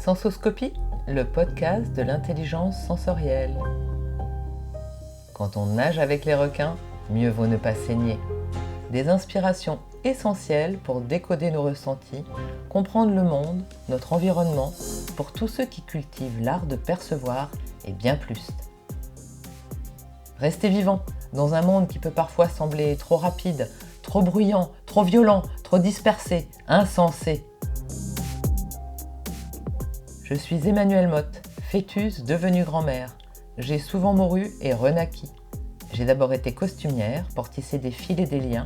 Sensoscopie, le podcast de l'intelligence sensorielle. Quand on nage avec les requins, mieux vaut ne pas saigner. Des inspirations essentielles pour décoder nos ressentis, comprendre le monde, notre environnement, pour tous ceux qui cultivent l'art de percevoir et bien plus. Restez vivants dans un monde qui peut parfois sembler trop rapide, trop bruyant, trop violent, trop dispersé, insensé. Je suis Emmanuelle Motte, fœtus devenue grand-mère. J'ai souvent mouru et renaquis. J'ai d'abord été costumière pour tisser des fils et des liens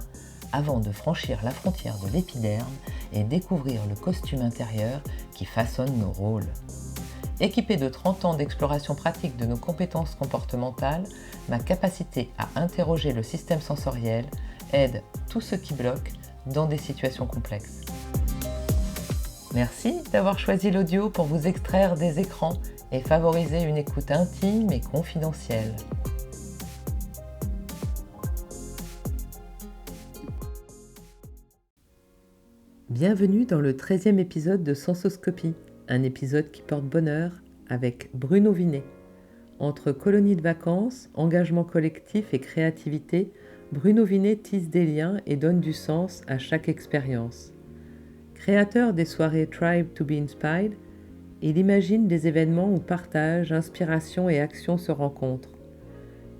avant de franchir la frontière de l'épiderme et découvrir le costume intérieur qui façonne nos rôles. Équipée de 30 ans d'exploration pratique de nos compétences comportementales, ma capacité à interroger le système sensoriel aide tous ceux qui bloquent dans des situations complexes. Merci d'avoir choisi l'audio pour vous extraire des écrans et favoriser une écoute intime et confidentielle. Bienvenue dans le 13e épisode de Sensoscopie, un épisode qui porte bonheur avec Bruno Vinet. Entre colonies de vacances, engagement collectif et créativité, Bruno Vinet tisse des liens et donne du sens à chaque expérience. Créateur des soirées Tribe to be Inspired, il imagine des événements où partage, inspiration et action se rencontrent.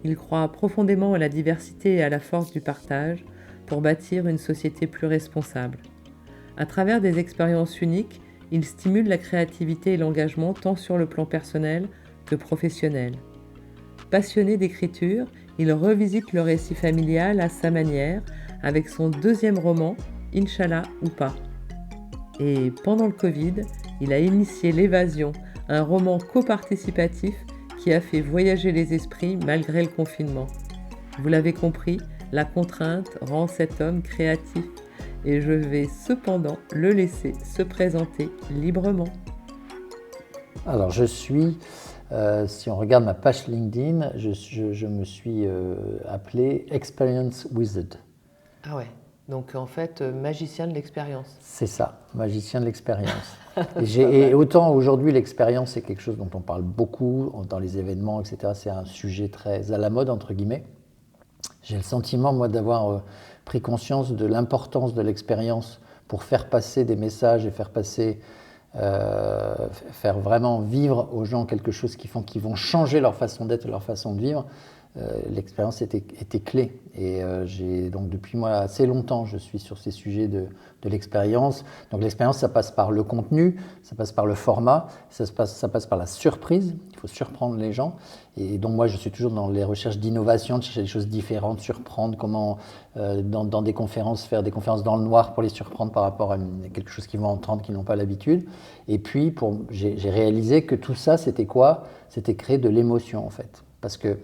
Il croit profondément à la diversité et à la force du partage pour bâtir une société plus responsable. À travers des expériences uniques, il stimule la créativité et l'engagement tant sur le plan personnel que professionnel. Passionné d'écriture, il revisite le récit familial à sa manière avec son deuxième roman, Inch'Allah ou pas. Et pendant le Covid, il a initié L'Évasion, un roman coparticipatif qui a fait voyager les esprits malgré le confinement. Vous l'avez compris, la contrainte rend cet homme créatif et je vais cependant le laisser se présenter librement. Alors je suis, si on regarde ma page LinkedIn, je me suis appelé Experience Wizard. Ah ouais, donc en fait magicien de l'expérience. C'est ça, magicien de l'expérience. Et autant aujourd'hui l'expérience c'est quelque chose dont on parle beaucoup dans les événements, etc. C'est un sujet très à la mode entre guillemets. J'ai le sentiment moi d'avoir pris conscience de l'importance de l'expérience pour faire passer des messages et faire vraiment vivre aux gens quelque chose qui vont changer leur façon d'être et leur façon de vivre. L'expérience était clé et j'ai donc depuis moi assez longtemps je suis sur ces sujets de l'expérience. Donc l'expérience ça passe par le contenu, ça passe par le format, ça passe par la surprise, il faut surprendre les gens et donc moi je suis toujours dans les recherches d'innovation, de chercher des choses différentes, surprendre comment dans des conférences, faire des conférences dans le noir pour les surprendre par rapport à quelque chose qu'ils vont entendre, qu'ils n'ont pas l'habitude. Et puis j'ai réalisé que tout ça c'était quoi ? C'était créer de l'émotion en fait, parce que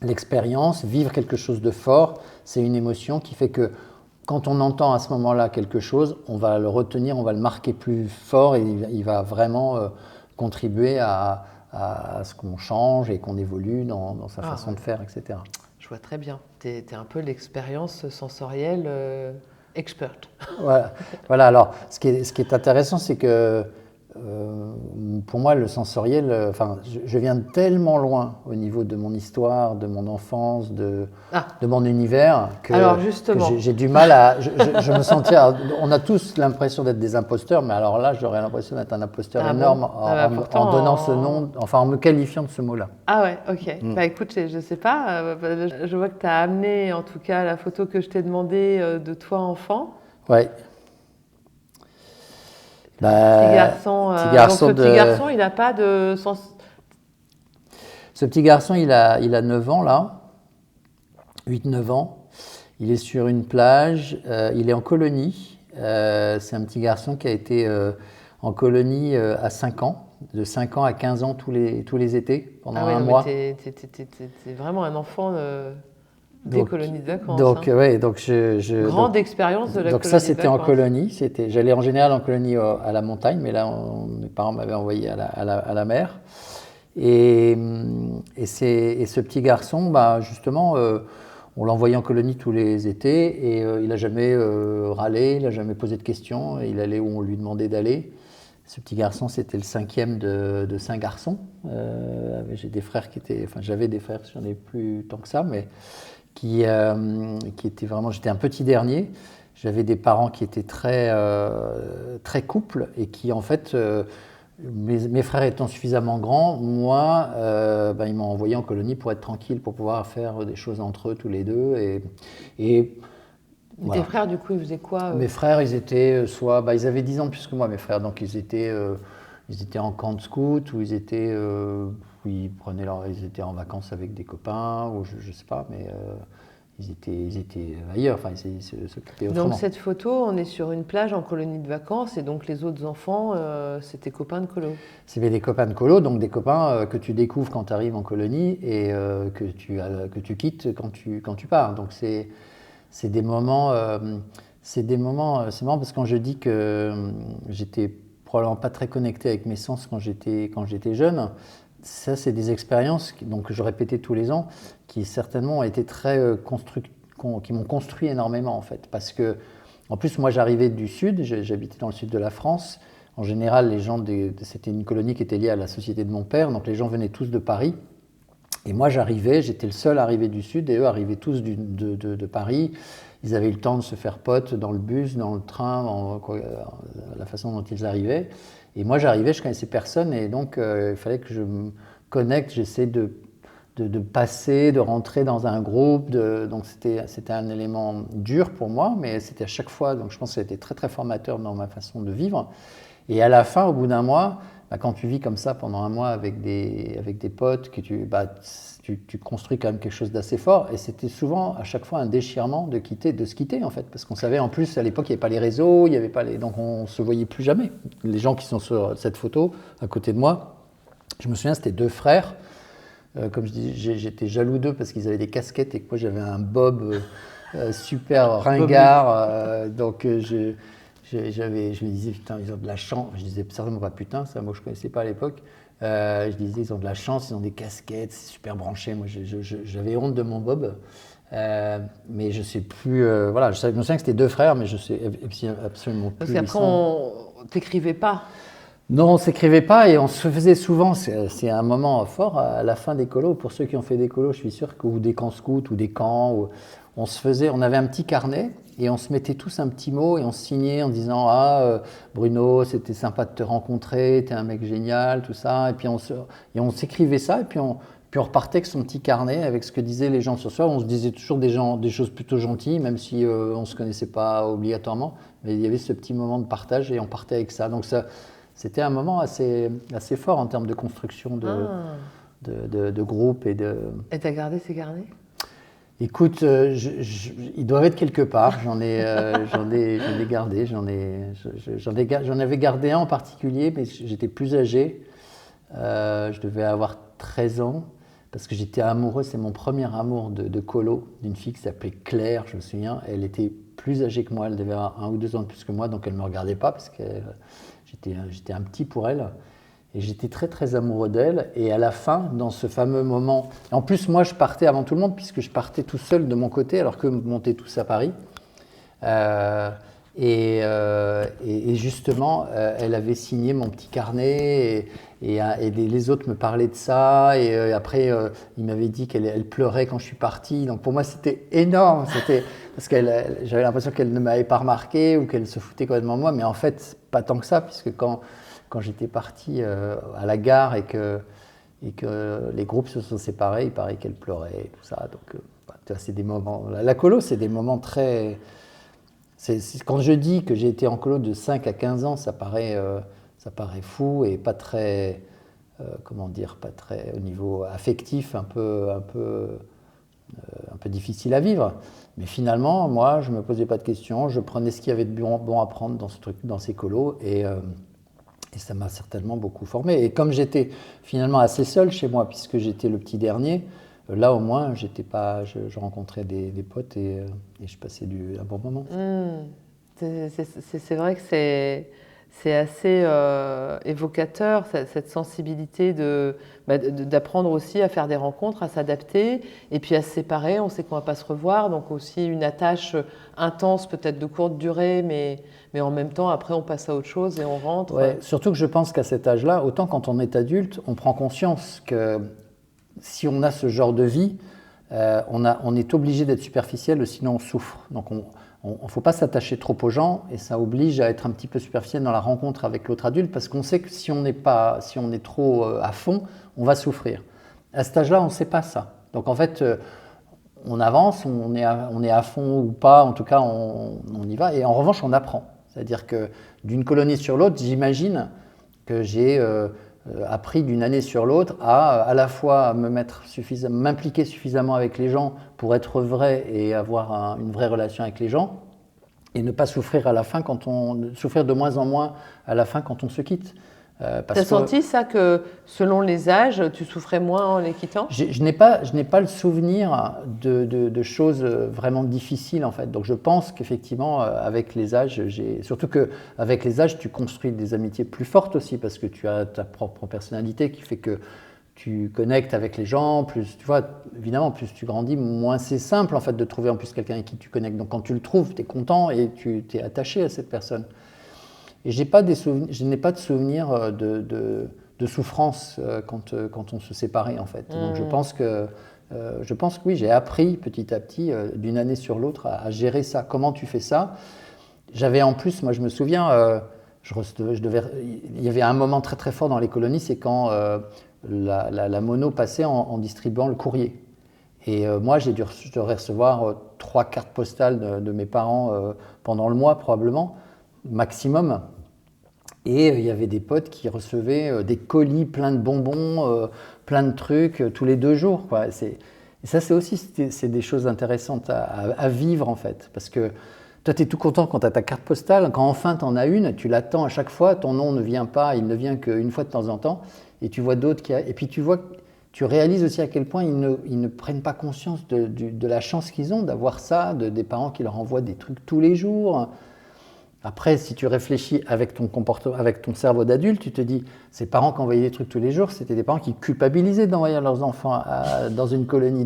l'expérience, vivre quelque chose de fort, c'est une émotion qui fait que quand on entend à ce moment-là quelque chose, on va le retenir, on va le marquer plus fort et il va vraiment contribuer à ce qu'on change et qu'on évolue dans sa façon de faire, etc. Je vois très bien. Tu es un peu l'expérience sensorielle expert. Voilà. Alors, ce qui est intéressant, c'est que pour moi, le sensoriel, je viens de tellement loin au niveau de mon histoire, de mon enfance, de mon univers, que j'ai du mal à. Je me sentais. On a tous l'impression d'être des imposteurs, mais alors là, j'aurais l'impression d'être un imposteur énorme en donnant ce nom, en me qualifiant de ce mot-là. Ah ouais, ok. Bah écoute, je sais pas. Je vois que tu as amené, en tout cas, la photo que je t'ai demandé de toi enfant. Ouais. Petit garçon. Donc ce petit garçon, il n'a pas de sens. Ce petit garçon, il a 9 ans là, 8-9 ans. Il est sur une plage, il est en colonie. C'est un petit garçon qui a été en colonie à 5 ans, de 5 ans à 15 ans tous les étés, pendant un mois. T'es vraiment un enfant des colonies de vacances. Donc, grande expérience de la colonie de vacances. Donc ça, c'était en colonie. J'allais en général en colonie à la montagne, mais là, mes parents m'avaient envoyé à la mer. Et ce petit garçon, justement, on l'envoyait en colonie tous les étés et il n'a jamais râlé, il n'a jamais posé de questions. Il allait où on lui demandait d'aller. Ce petit garçon, c'était le 5e de 5 garçons. J'ai des frères j'avais des frères, j'en ai plus tant que ça, mais qui étaient vraiment, j'étais un petit dernier. J'avais des parents qui étaient très couple et qui en fait, mes frères étant suffisamment grands, moi, ils m'ont envoyé en colonie pour être tranquille, pour pouvoir faire des choses entre eux tous les deux. Et voilà. Tes frères, du coup, ils faisaient quoi Mes frères, ils étaient ils avaient 10 ans de plus que moi, mes frères, donc ils étaient en camp de scout, ou ils étaient en vacances avec des copains, ou je sais pas, mais ils étaient ailleurs, enfin ils s'occupaient autrement. Donc cette photo, on est sur une plage en colonie de vacances, et donc les autres enfants, c'était copains de colo. C'était des copains de colo, donc des copains que tu découvres quand tu arrives en colonie et que tu quittes quand tu pars. Donc c'est des moments, c'est marrant parce que quand je dis que j'étais probablement pas très connecté avec mes sens quand j'étais jeune, ça c'est des expériences que je répétais tous les ans, qui certainement ont été qui m'ont construit énormément en fait, parce que en plus moi j'arrivais du sud, j'habitais dans le sud de la France. En général, les gens c'était une colonie qui était liée à la société de mon père, donc les gens venaient tous de Paris. Et moi j'étais le seul arrivé du sud, et eux arrivaient tous de Paris. Ils avaient eu le temps de se faire potes dans le bus, dans le train, la façon dont ils arrivaient. Et moi j'arrivais, je connaissais personne, et donc il fallait que je me connecte, j'essaie de passer, de rentrer dans un groupe. Donc c'était un élément dur pour moi, mais c'était à chaque fois, donc je pense que ça a été très très formateur dans ma façon de vivre. Et à la fin, au bout d'un mois, quand tu vis comme ça pendant un mois avec des potes, que tu construis quand même quelque chose d'assez fort. Et c'était souvent, à chaque fois, un déchirement de se quitter, en fait. Parce qu'on savait, en plus, à l'époque, il n'y avait pas les réseaux, donc on ne se voyait plus jamais. Les gens qui sont sur cette photo, à côté de moi, je me souviens, c'était 2 frères. Comme je dis, j'étais jaloux d'eux parce qu'ils avaient des casquettes et que moi, j'avais un bob super ringard. Je me disais, putain, ils ont de la chance. Je disais certainement pas putain, c'est un mot que je ne connaissais pas à l'époque. Je disais, ils ont de la chance, ils ont des casquettes, c'est super branché. Moi, j'avais honte de mon bob. Mais je ne sais plus. Voilà, je me souviens que c'était 2 frères, mais je ne sais absolument plus. Parce qu'après, on t'écrivait pas. Non, on ne s'écrivait pas et on se faisait souvent. C'est un moment fort à la fin des colos. Pour ceux qui ont fait des colos, je suis sûr, ou des camps scouts ou des camps, on avait un petit carnet. Et on se mettait tous un petit mot et on se signait en disant « Ah, Bruno, c'était sympa de te rencontrer, t'es un mec génial, tout ça. » Et puis on s'écrivait ça et puis on repartait avec son petit carnet avec ce que disaient les gens sur soi. On se disait toujours des choses plutôt gentilles, même si on ne se connaissait pas obligatoirement. Mais il y avait ce petit moment de partage et on partait avec ça. Donc c'était un moment assez fort en termes de construction de groupe. Et t'as gardé ces carnets ? Écoute, ils doivent être quelque part. J'en ai gardé. J'en avais gardé un en particulier, mais j'étais plus âgé. Je devais avoir 13 ans parce que j'étais amoureux. C'est mon premier amour de colo, d'une fille qui s'appelait Claire, je me souviens. Elle était plus âgée que moi. Elle devait avoir 1 ou 2 ans de plus que moi, donc elle ne me regardait pas parce que j'étais un petit pour elle. Et j'étais très très amoureux d'elle. Et à la fin, dans ce fameux moment, en plus moi je partais avant tout le monde puisque je partais tout seul de mon côté alors que montaient tous à Paris. Et justement, elle avait signé mon petit carnet et les autres me parlaient de ça. Et après, il m'avait dit qu'elle pleurait quand je suis parti. Donc pour moi, c'était énorme. Parce que j'avais l'impression qu'elle ne m'avait pas remarqué ou qu'elle se foutait complètement de moi. Mais en fait, pas tant que ça, puisque quand j'étais parti à la gare et que les groupes se sont séparés, il paraît qu'elle pleurait et tout ça. Donc, c'est des moments. La colo, c'est des moments très. Quand je dis que j'ai été en colo de 5 à 15 ans, ça paraît fou et pas très. Pas très au niveau affectif, un peu difficile à vivre. Mais finalement, moi, je ne me posais pas de questions. Je prenais ce qu'il y avait de bon à prendre dans ces colos et ça m'a certainement beaucoup formé. Et comme j'étais finalement assez seul chez moi, puisque j'étais le petit dernier, là au moins, je rencontrais des potes et je passais un bon moment. C'est vrai que c'est C'est assez évocateur, cette sensibilité d'apprendre aussi à faire des rencontres, à s'adapter, et puis à se séparer. On sait qu'on ne va pas se revoir, donc aussi une attache intense, peut-être de courte durée, mais en même temps, après, on passe à autre chose et on rentre. Ouais, surtout que je pense qu'à cet âge-là, autant quand on est adulte, on prend conscience que si on a ce genre de vie, on est obligé d'être superficiel, sinon on souffre. Donc on ne faut pas s'attacher trop aux gens et ça oblige à être un petit peu superficiel dans la rencontre avec l'autre adulte parce qu'on sait que si on est trop à fond, on va souffrir. À cet âge-là, on ne sait pas ça. Donc en fait, on avance, on est à fond ou pas, en tout cas on y va et en revanche on apprend. C'est-à-dire que d'une colonie sur l'autre, j'imagine que j'ai appris d'une année sur l'autre à la fois m'impliquer suffisamment avec les gens pour être vrai et avoir une vraie relation avec les gens et ne pas souffrir à la fin souffrir de moins en moins à la fin quand on se quitte. T'as senti ça que selon les âges, tu souffrais moins en les quittant? Je n'ai pas le souvenir de choses vraiment difficiles en fait. Donc je pense qu'effectivement avec les âges, surtout qu'avec les âges, tu construis des amitiés plus fortes aussi parce que tu as ta propre personnalité qui fait que tu connectes avec les gens. Plus tu vois, évidemment, plus tu grandis, moins c'est simple en fait de trouver en plus quelqu'un avec qui tu connectes. Donc quand tu le trouves, tu es content et tu es attaché à cette personne. Et je n'ai pas de souvenir de souffrance quand on se séparait en fait. Donc je pense que oui, j'ai appris petit à petit d'une année sur l'autre à gérer ça. Comment tu fais ça? J'avais en plus, moi je me souviens, il y avait un moment très très fort dans les colonies, c'est quand la mono passait en distribuant le courrier. Et moi je devais recevoir 3 cartes postales de mes parents pendant le mois probablement, maximum. Et il y avait des potes qui recevaient des colis pleins de bonbons, plein de trucs tous les 2 jours, quoi. Et ça, c'est des choses intéressantes à vivre, en fait. Parce que toi, tu es tout content quand tu as ta carte postale. Quand enfin tu en as une, tu l'attends à chaque fois. Ton nom ne vient pas, il ne vient qu'une fois de temps en temps. Et tu vois d'autres et puis tu réalises aussi à quel point ils ne prennent pas conscience de la chance qu'ils ont d'avoir ça, des parents qui leur envoient des trucs tous les jours. Après, si tu réfléchis avec ton cerveau d'adulte, tu te dis, ces parents qui envoyaient des trucs tous les jours, c'était des parents qui culpabilisaient d'envoyer leurs enfants dans une colonie.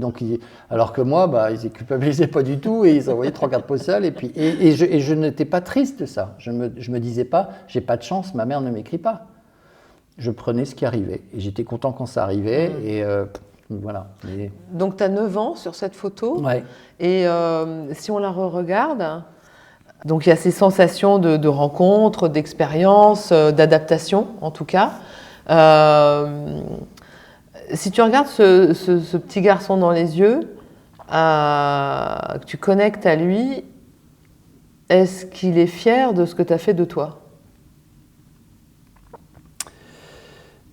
Alors que moi, ils ne culpabilisaient pas du tout et ils envoyaient 3 cartes postales. Et je n'étais pas triste de ça. Je me disais pas, j'ai pas de chance, ma mère ne m'écrit pas. Je prenais ce qui arrivait. Et j'étais content quand ça arrivait. Et voilà. Donc tu as 9 ans sur cette photo. Ouais. Et si on la re-regarde... Donc il y a ces sensations de rencontre, d'expérience, d'adaptation en tout cas. Si tu regardes ce petit garçon dans les yeux, que tu connectes à lui, est-ce qu'il est fier de ce que tu as fait de toi?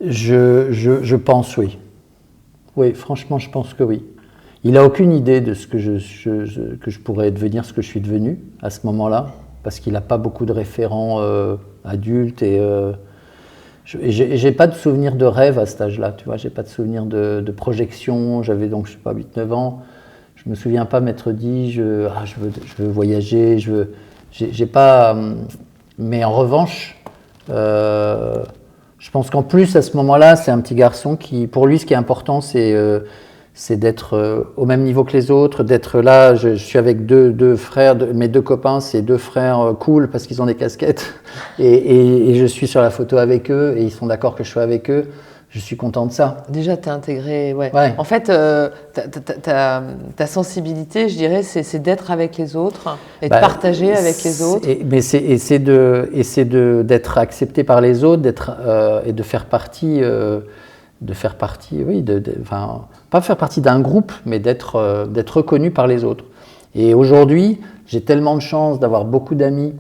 Je pense oui. Oui, franchement, je pense que oui. Il n'a aucune idée de ce que je pourrais devenir, ce que je suis devenu à ce moment-là, parce qu'il n'a pas beaucoup de référents adultes et j'ai pas de souvenir de rêve à cet âge-là, tu vois, j'ai pas de souvenir de projection, j'avais donc, je sais pas, 8-9 ans, je me souviens pas m'être dit, je veux voyager, j'ai pas, mais en revanche, je pense qu'en plus, à ce moment-là, c'est un petit garçon qui, pour lui, ce qui est important, c'est d'être au même niveau que les autres, d'être là. Je suis avec deux frères, mes 2 copains, c'est 2 frères cool parce qu'ils ont des casquettes et je suis sur la photo avec eux et ils sont d'accord que je sois avec eux. Je suis content de ça. Déjà, tu es intégré, ouais. Ouais. En fait, ta sensibilité, je dirais, c'est d'être avec les autres et de partager avec les autres. C'est d'être accepté par les autres, et de faire partie, oui, pas faire partie d'un groupe, mais d'être reconnu par les autres. Et aujourd'hui, j'ai tellement de chance d'avoir beaucoup d'amis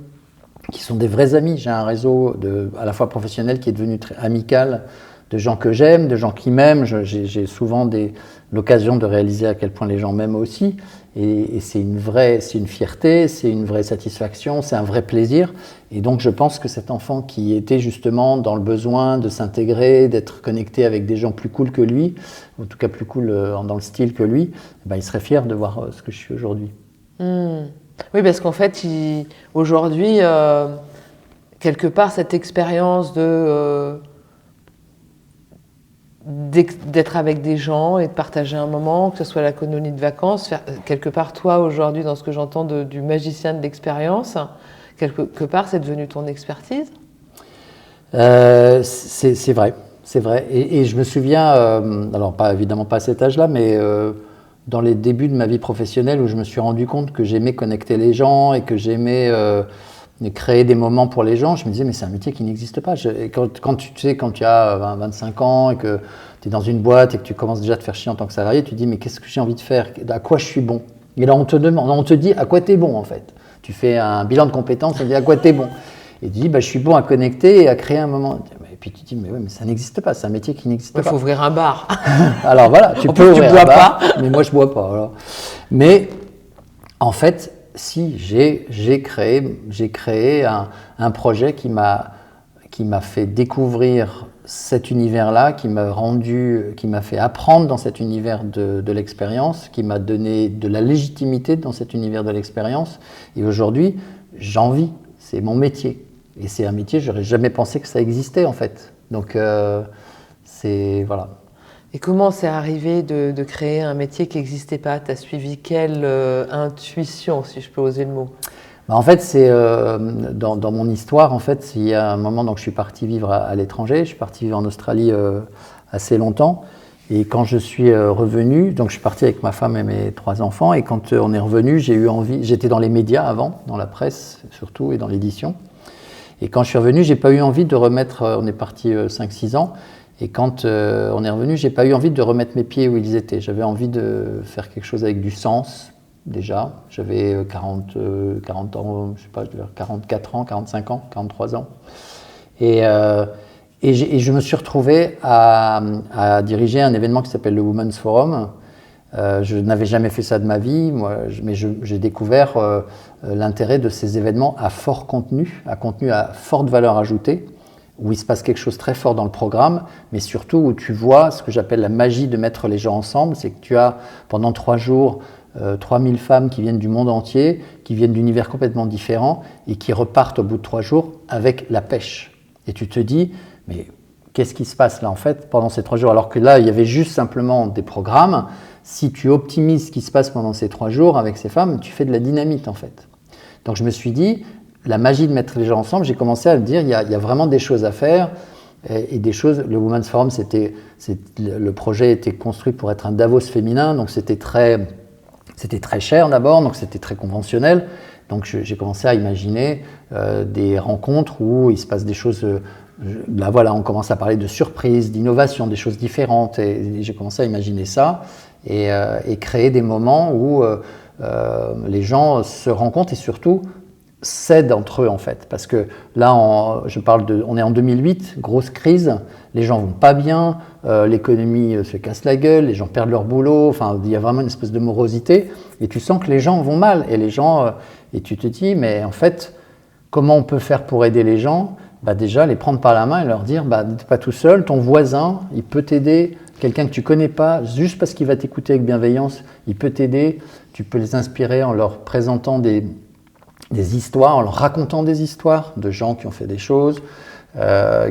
qui sont des vrais amis. J'ai un réseau à la fois professionnel qui est devenu très amical, de gens que j'aime, de gens qui m'aiment. J'ai souvent l'occasion de réaliser à quel point les gens m'aiment aussi. Et c'est une fierté, c'est une vraie satisfaction, c'est un vrai plaisir. Et donc je pense que cet enfant qui était justement dans le besoin de s'intégrer, d'être connecté avec des gens plus cool que lui, en tout cas plus cool dans le style que lui, il serait fier de voir ce que je suis aujourd'hui. Oui, parce qu'en fait, aujourd'hui, quelque part, cette expérience d'être avec des gens et de partager un moment, que ce soit la colonie de vacances, quelque part, toi, aujourd'hui, dans ce que j'entends du magicien de l'expérience, quelque part, c'est devenu ton expertise? C'est vrai, c'est vrai. Et je me souviens, alors évidemment pas à cet âge-là, mais dans les débuts de ma vie professionnelle où je me suis rendu compte que j'aimais connecter les gens et que j'aimais créer des moments pour les gens, je me disais mais c'est un métier qui n'existe pas. Quand tu as 25 ans et que tu es dans une boîte et que tu commences déjà à te faire chier en tant que salarié, tu te dis mais qu'est-ce que j'ai envie de faire? À quoi je suis bon? Et là on te dit à quoi tu es bon en fait. Tu fais un bilan de compétences, on te dit à quoi tu es bon. Et tu dis, je suis bon à connecter et à créer un moment. Et puis tu dis, mais oui, mais ça n'existe pas, c'est un métier qui n'existe pas. Il faut ouvrir un bar. Alors voilà, tu peux ouvrir bois un bar, pas. mais moi je bois pas. Alors. Mais en fait, si, j'ai créé un projet qui m'a fait découvrir cet univers-là, qui m'a fait apprendre dans cet univers de l'expérience, qui m'a donné de la légitimité dans cet univers de l'expérience. Et aujourd'hui, j'en vis, c'est mon métier. Et c'est un métier, j'aurais jamais pensé que ça existait en fait. Donc c'est voilà. Et comment c'est arrivé de créer un métier qui n'existait pas? Tu as suivi quelle intuition, si je peux oser le mot? En fait, c'est dans mon histoire, en fait, il y a un moment, donc je suis parti vivre à l'étranger. Je suis parti vivre en Australie assez longtemps. Et quand je suis revenu, donc je suis parti avec ma femme et mes 3 enfants. Et quand on est revenu, j'ai eu envie. J'étais dans les médias avant, dans la presse surtout et dans l'édition. Et quand je suis revenu, j'ai pas eu envie de remettre. On est parti 5-6 ans. Et quand on est revenu, j'ai pas eu envie de remettre mes pieds où ils étaient. J'avais envie de faire quelque chose avec du sens. Déjà, j'avais 40 ans, je sais pas, je devais avoir 44 ans, 45 ans, 43 ans. Et je me suis retrouvé à diriger un événement qui s'appelle le Women's Forum. Je n'avais jamais fait ça de ma vie, mais j'ai découvert l'intérêt de ces événements à fort contenu, à forte valeur ajoutée, où il se passe quelque chose de très fort dans le programme, mais surtout où tu vois ce que j'appelle la magie de mettre les gens ensemble. C'est que tu as pendant 3 jours 3000 femmes qui viennent du monde entier, qui viennent d'univers complètement différents et qui repartent au bout de 3 jours avec la pêche. Et tu te dis, mais qu'est-ce qui se passe là en fait pendant ces 3 jours? Alors que là, il y avait juste simplement des programmes. Si tu optimises ce qui se passe pendant ces 3 jours avec ces femmes, tu fais de la dynamite en fait. Donc je me suis dit, la magie de mettre les gens ensemble, j'ai commencé à me dire, il y a vraiment des choses à faire. Et des choses, le Women's Forum, le projet était construit pour être un Davos féminin, donc c'était très cher d'abord, donc c'était très conventionnel. Donc j'ai commencé à imaginer des rencontres où il se passe des choses. Là voilà, on commence à parler de surprises, d'innovation, des choses différentes. Et j'ai commencé à imaginer ça et créer des moments où les gens se rencontrent et surtout s'aident entre eux en fait. Parce que là, on est en 2008, grosse crise, les gens vont pas bien, l'économie se casse la gueule, les gens perdent leur boulot, enfin il y a vraiment une espèce de morosité et tu sens que les gens vont mal et tu te dis mais en fait comment on peut faire pour aider les gens? Déjà les prendre par la main et leur dire t'es pas tout seul, ton voisin il peut t'aider, quelqu'un que tu connais pas, juste parce qu'il va t'écouter avec bienveillance, il peut t'aider, tu peux les inspirer en leur présentant des histoires, en leur racontant des histoires de gens qui ont fait des choses,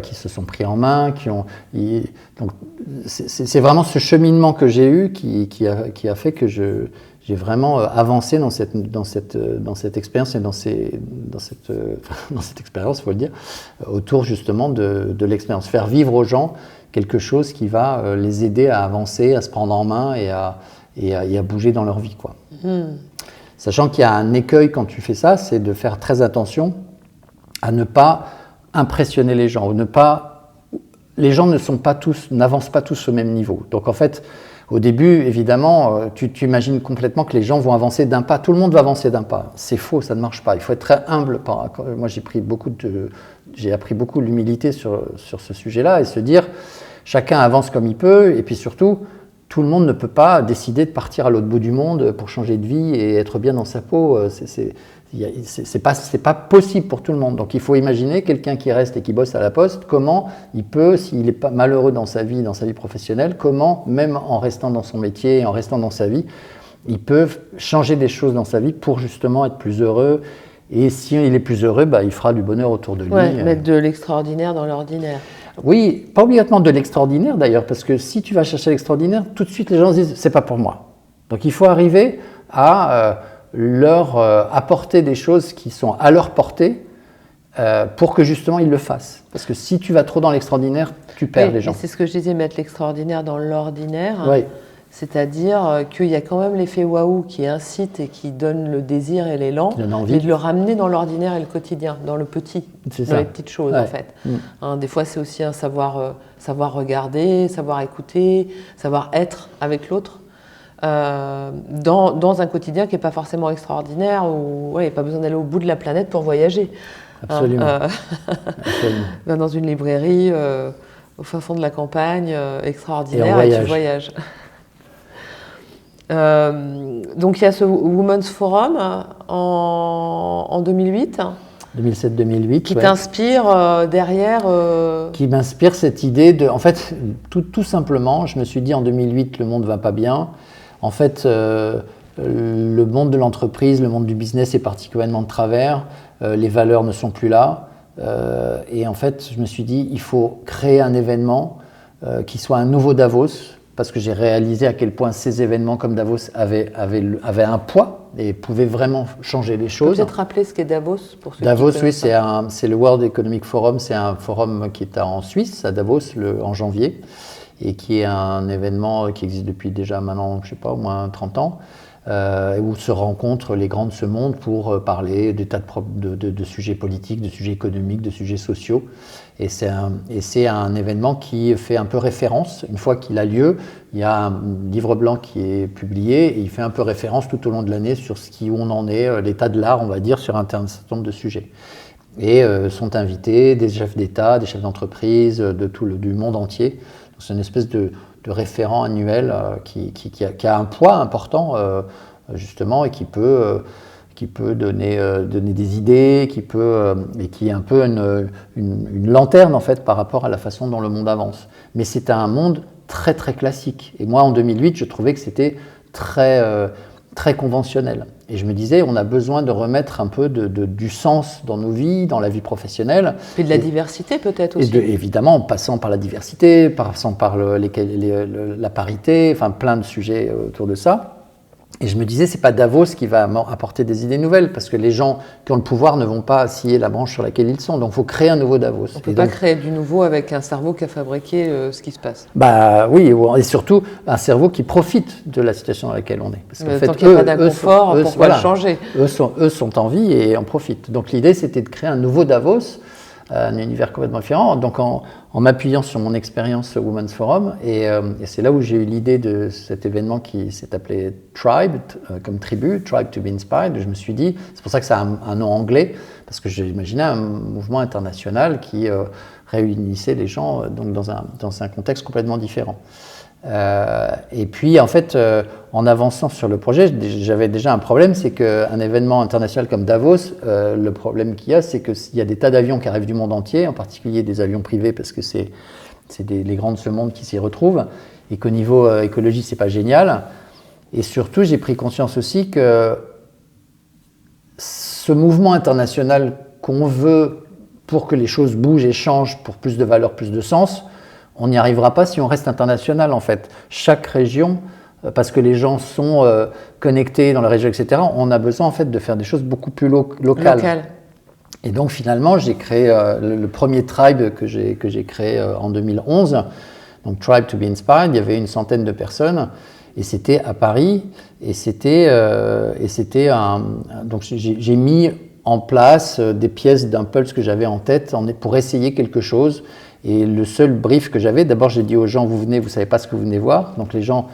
qui se sont pris en main, donc c'est vraiment ce cheminement que j'ai eu qui a fait que j'ai vraiment avancé dans cette expérience et dans cette expérience, il faut le dire, autour justement de l'expérience. Faire vivre aux gens quelque chose qui va les aider à avancer, à se prendre en main et à bouger dans leur vie, quoi. Sachant qu'il y a un écueil quand tu fais ça, c'est de faire très attention à ne pas impressionner les gens, les gens n'avancent pas tous au même niveau. Donc en fait, au début, évidemment, tu imagines complètement que les gens vont avancer d'un pas, tout le monde va avancer d'un pas. C'est faux, ça ne marche pas. Il faut être très humble. Moi, j'ai appris beaucoup l'humilité sur ce sujet-là et se dire, chacun avance comme il peut et puis surtout, tout le monde ne peut pas décider de partir à l'autre bout du monde pour changer de vie et être bien dans sa peau. C'est pas possible pour tout le monde. Donc il faut imaginer quelqu'un qui reste et qui bosse à la poste, comment il peut, s'il n'est pas malheureux dans sa vie professionnelle, comment, même en restant dans son métier et en restant dans sa vie, il peut changer des choses dans sa vie pour justement être plus heureux Et s'il est plus heureux, il fera du bonheur autour de lui. Mettre de l'extraordinaire dans l'ordinaire. Oui, pas obligatoirement de l'extraordinaire d'ailleurs, parce que si tu vas chercher l'extraordinaire, tout de suite les gens se disent c'est pas pour moi. Donc il faut arriver à leur apporter des choses qui sont à leur portée pour que justement ils le fassent. Parce que si tu vas trop dans l'extraordinaire, tu perds les gens. C'est ce que je disais, mettre l'extraordinaire dans l'ordinaire. Oui. C'est-à-dire qu'il y a quand même l'effet waouh qui incite et qui donne le désir et l'élan, mais de le ramener dans l'ordinaire et le quotidien, dans le petit, dans les petites choses en fait. Des fois c'est aussi un savoir regarder, savoir écouter, savoir être avec l'autre. Dans un quotidien qui n'est pas forcément extraordinaire, où il n'y a pas besoin d'aller au bout de la planète pour voyager. Absolument. Absolument. Dans une librairie, au fin fond de la campagne, extraordinaire, et tu voyages. Donc il y a ce Women's Forum en 2008. 2007-2008. Qui t'inspire derrière Qui m'inspire cette idée de... En fait, tout simplement, je me suis dit en 2008, le monde ne va pas bien. En fait, le monde de l'entreprise, le monde du business est particulièrement de travers. Les valeurs ne sont plus là. Et en fait, je me suis dit, il faut créer un événement qui soit un nouveau Davos, parce que j'ai réalisé à quel point ces événements comme Davos avaient un poids et pouvaient vraiment changer les choses. Peut-être rappeler ce qu'est Davos pour ceux Davos, qui oui, c'est le World Economic Forum, c'est un forum qui est en Suisse, à Davos, en janvier, et qui est un événement qui existe depuis déjà maintenant, je ne sais pas, au moins 30 ans, où se rencontrent les grands de ce monde pour parler des tas de sujets politiques, de sujets économiques, de sujets sociaux. Et c'est un événement qui fait un peu référence. Une fois qu'il a lieu, il y a un livre blanc qui est publié et il fait un peu référence tout au long de l'année sur où on en est, l'état de l'art, on va dire, sur un certain nombre de sujets. Et sont invités des chefs d'État, des chefs d'entreprise, du monde entier. C'est une espèce de référent annuel qui a un poids important, justement, et qui peut donner des idées, et qui est un peu une lanterne en fait par rapport à la façon dont le monde avance. Mais c'est un monde très très classique. Et moi en 2008, je trouvais que c'était très conventionnel. Et je me disais, on a besoin de remettre un peu du sens dans nos vies, dans la vie professionnelle. Et de la diversité peut-être aussi. Évidemment, en passant par la diversité, passant par la parité, enfin plein de sujets autour de ça. Et je me disais, c'est pas Davos qui va apporter des idées nouvelles, parce que les gens qui ont le pouvoir ne vont pas scier la branche sur laquelle ils sont. Donc, il faut créer un nouveau Davos. On ne peut pas créer du nouveau avec un cerveau qui a fabriqué ce qui se passe. Oui, et surtout un cerveau qui profite de la situation dans laquelle on est. Parce qu'en fait, tant qu'il n'y a pas d'inconfort, pourquoi le changer ? Eux sont en vie et en profitent. Donc, l'idée, c'était de créer un nouveau Davos, un univers complètement différent. Donc, en m'appuyant sur mon expérience au Women's Forum, et c'est là où j'ai eu l'idée de cet événement qui s'est appelé Tribe, comme tribu, Tribe to be Inspired. Je me suis dit, c'est pour ça que ça a un nom anglais, parce que j'imaginais un mouvement international qui réunissait les gens donc dans un contexte complètement différent. Et puis en fait, en avançant sur le projet, j'avais déjà un problème, c'est qu'un événement international comme Davos, le problème qu'il y a, c'est qu'il y a des tas d'avions qui arrivent du monde entier, en particulier des avions privés, parce que c'est les grands de ce monde qui s'y retrouvent, et qu'au niveau écologie, c'est pas génial. Et surtout, j'ai pris conscience aussi que ce mouvement international qu'on veut pour que les choses bougent et changent, pour plus de valeur, plus de sens, on n'y arrivera pas si on reste international en fait. Chaque région, parce que les gens sont connectés dans la région, etc., on a besoin en fait de faire des choses beaucoup plus locales. Et donc finalement, j'ai créé le premier tribe que j'ai créé en 2011, donc Tribe to be Inspired. Il y avait une centaine de personnes et c'était à Paris. Et donc j'ai mis en place des pièces d'impulse que j'avais en tête pour essayer quelque chose. Et le seul brief que j'avais, d'abord j'ai dit aux gens, vous venez, vous ne savez pas ce que vous venez voir. Donc les gens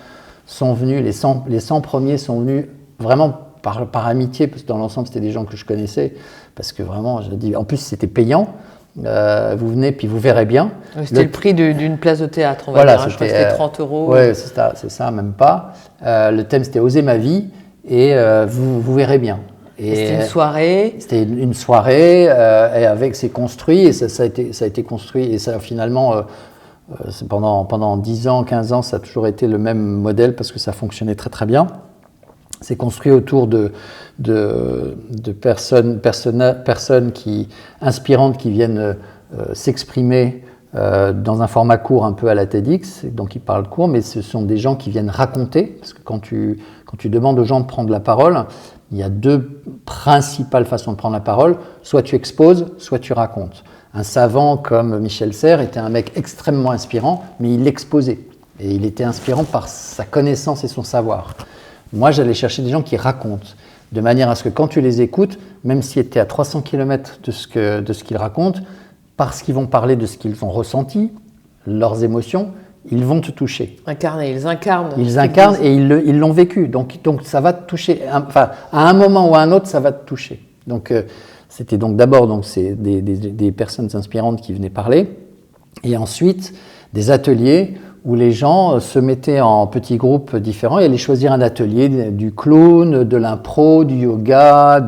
sont venus, les 100 premiers sont venus vraiment par amitié, parce que dans l'ensemble c'était des gens que je connaissais, parce que vraiment, j'ai dit, en plus c'était payant. Vous venez, puis vous verrez bien. C'était le prix d'une place de théâtre, on va dire. Je crois que c'était 30 €. Oui, c'est ça, même pas. Le thème c'était Oser ma vie, et vous verrez bien. Et c'était une soirée. C'était une soirée, et c'est construit, et ça a été construit, et ça finalement, pendant 10 ans, 15 ans, ça a toujours été le même modèle, parce que ça fonctionnait très très bien. C'est construit autour de personnes inspirantes qui viennent s'exprimer dans un format court un peu à la TEDx, donc ils parlent court, mais ce sont des gens qui viennent raconter, parce que quand tu demandes aux gens de prendre la parole, il y a deux principales façons de prendre la parole, soit tu exposes, soit tu racontes. Un savant comme Michel Serres était un mec extrêmement inspirant, mais il exposait, et il était inspirant par sa connaissance et son savoir. Moi, j'allais chercher des gens qui racontent, de manière à ce que quand tu les écoutes, même si tu es à 300 km de ce qu'ils racontent, parce qu'ils vont parler de ce qu'ils ont ressenti, leurs émotions, ils vont te toucher. Incarner, ils incarnent. Ils incarnent et ils l'ont vécu. Donc ça va te toucher. Enfin, à un moment ou à un autre, ça va te toucher. Donc c'était donc d'abord c'est des personnes inspirantes qui venaient parler, et ensuite des ateliers où les gens se mettaient en petits groupes différents et allaient choisir un atelier du clown, de l'impro, du yoga,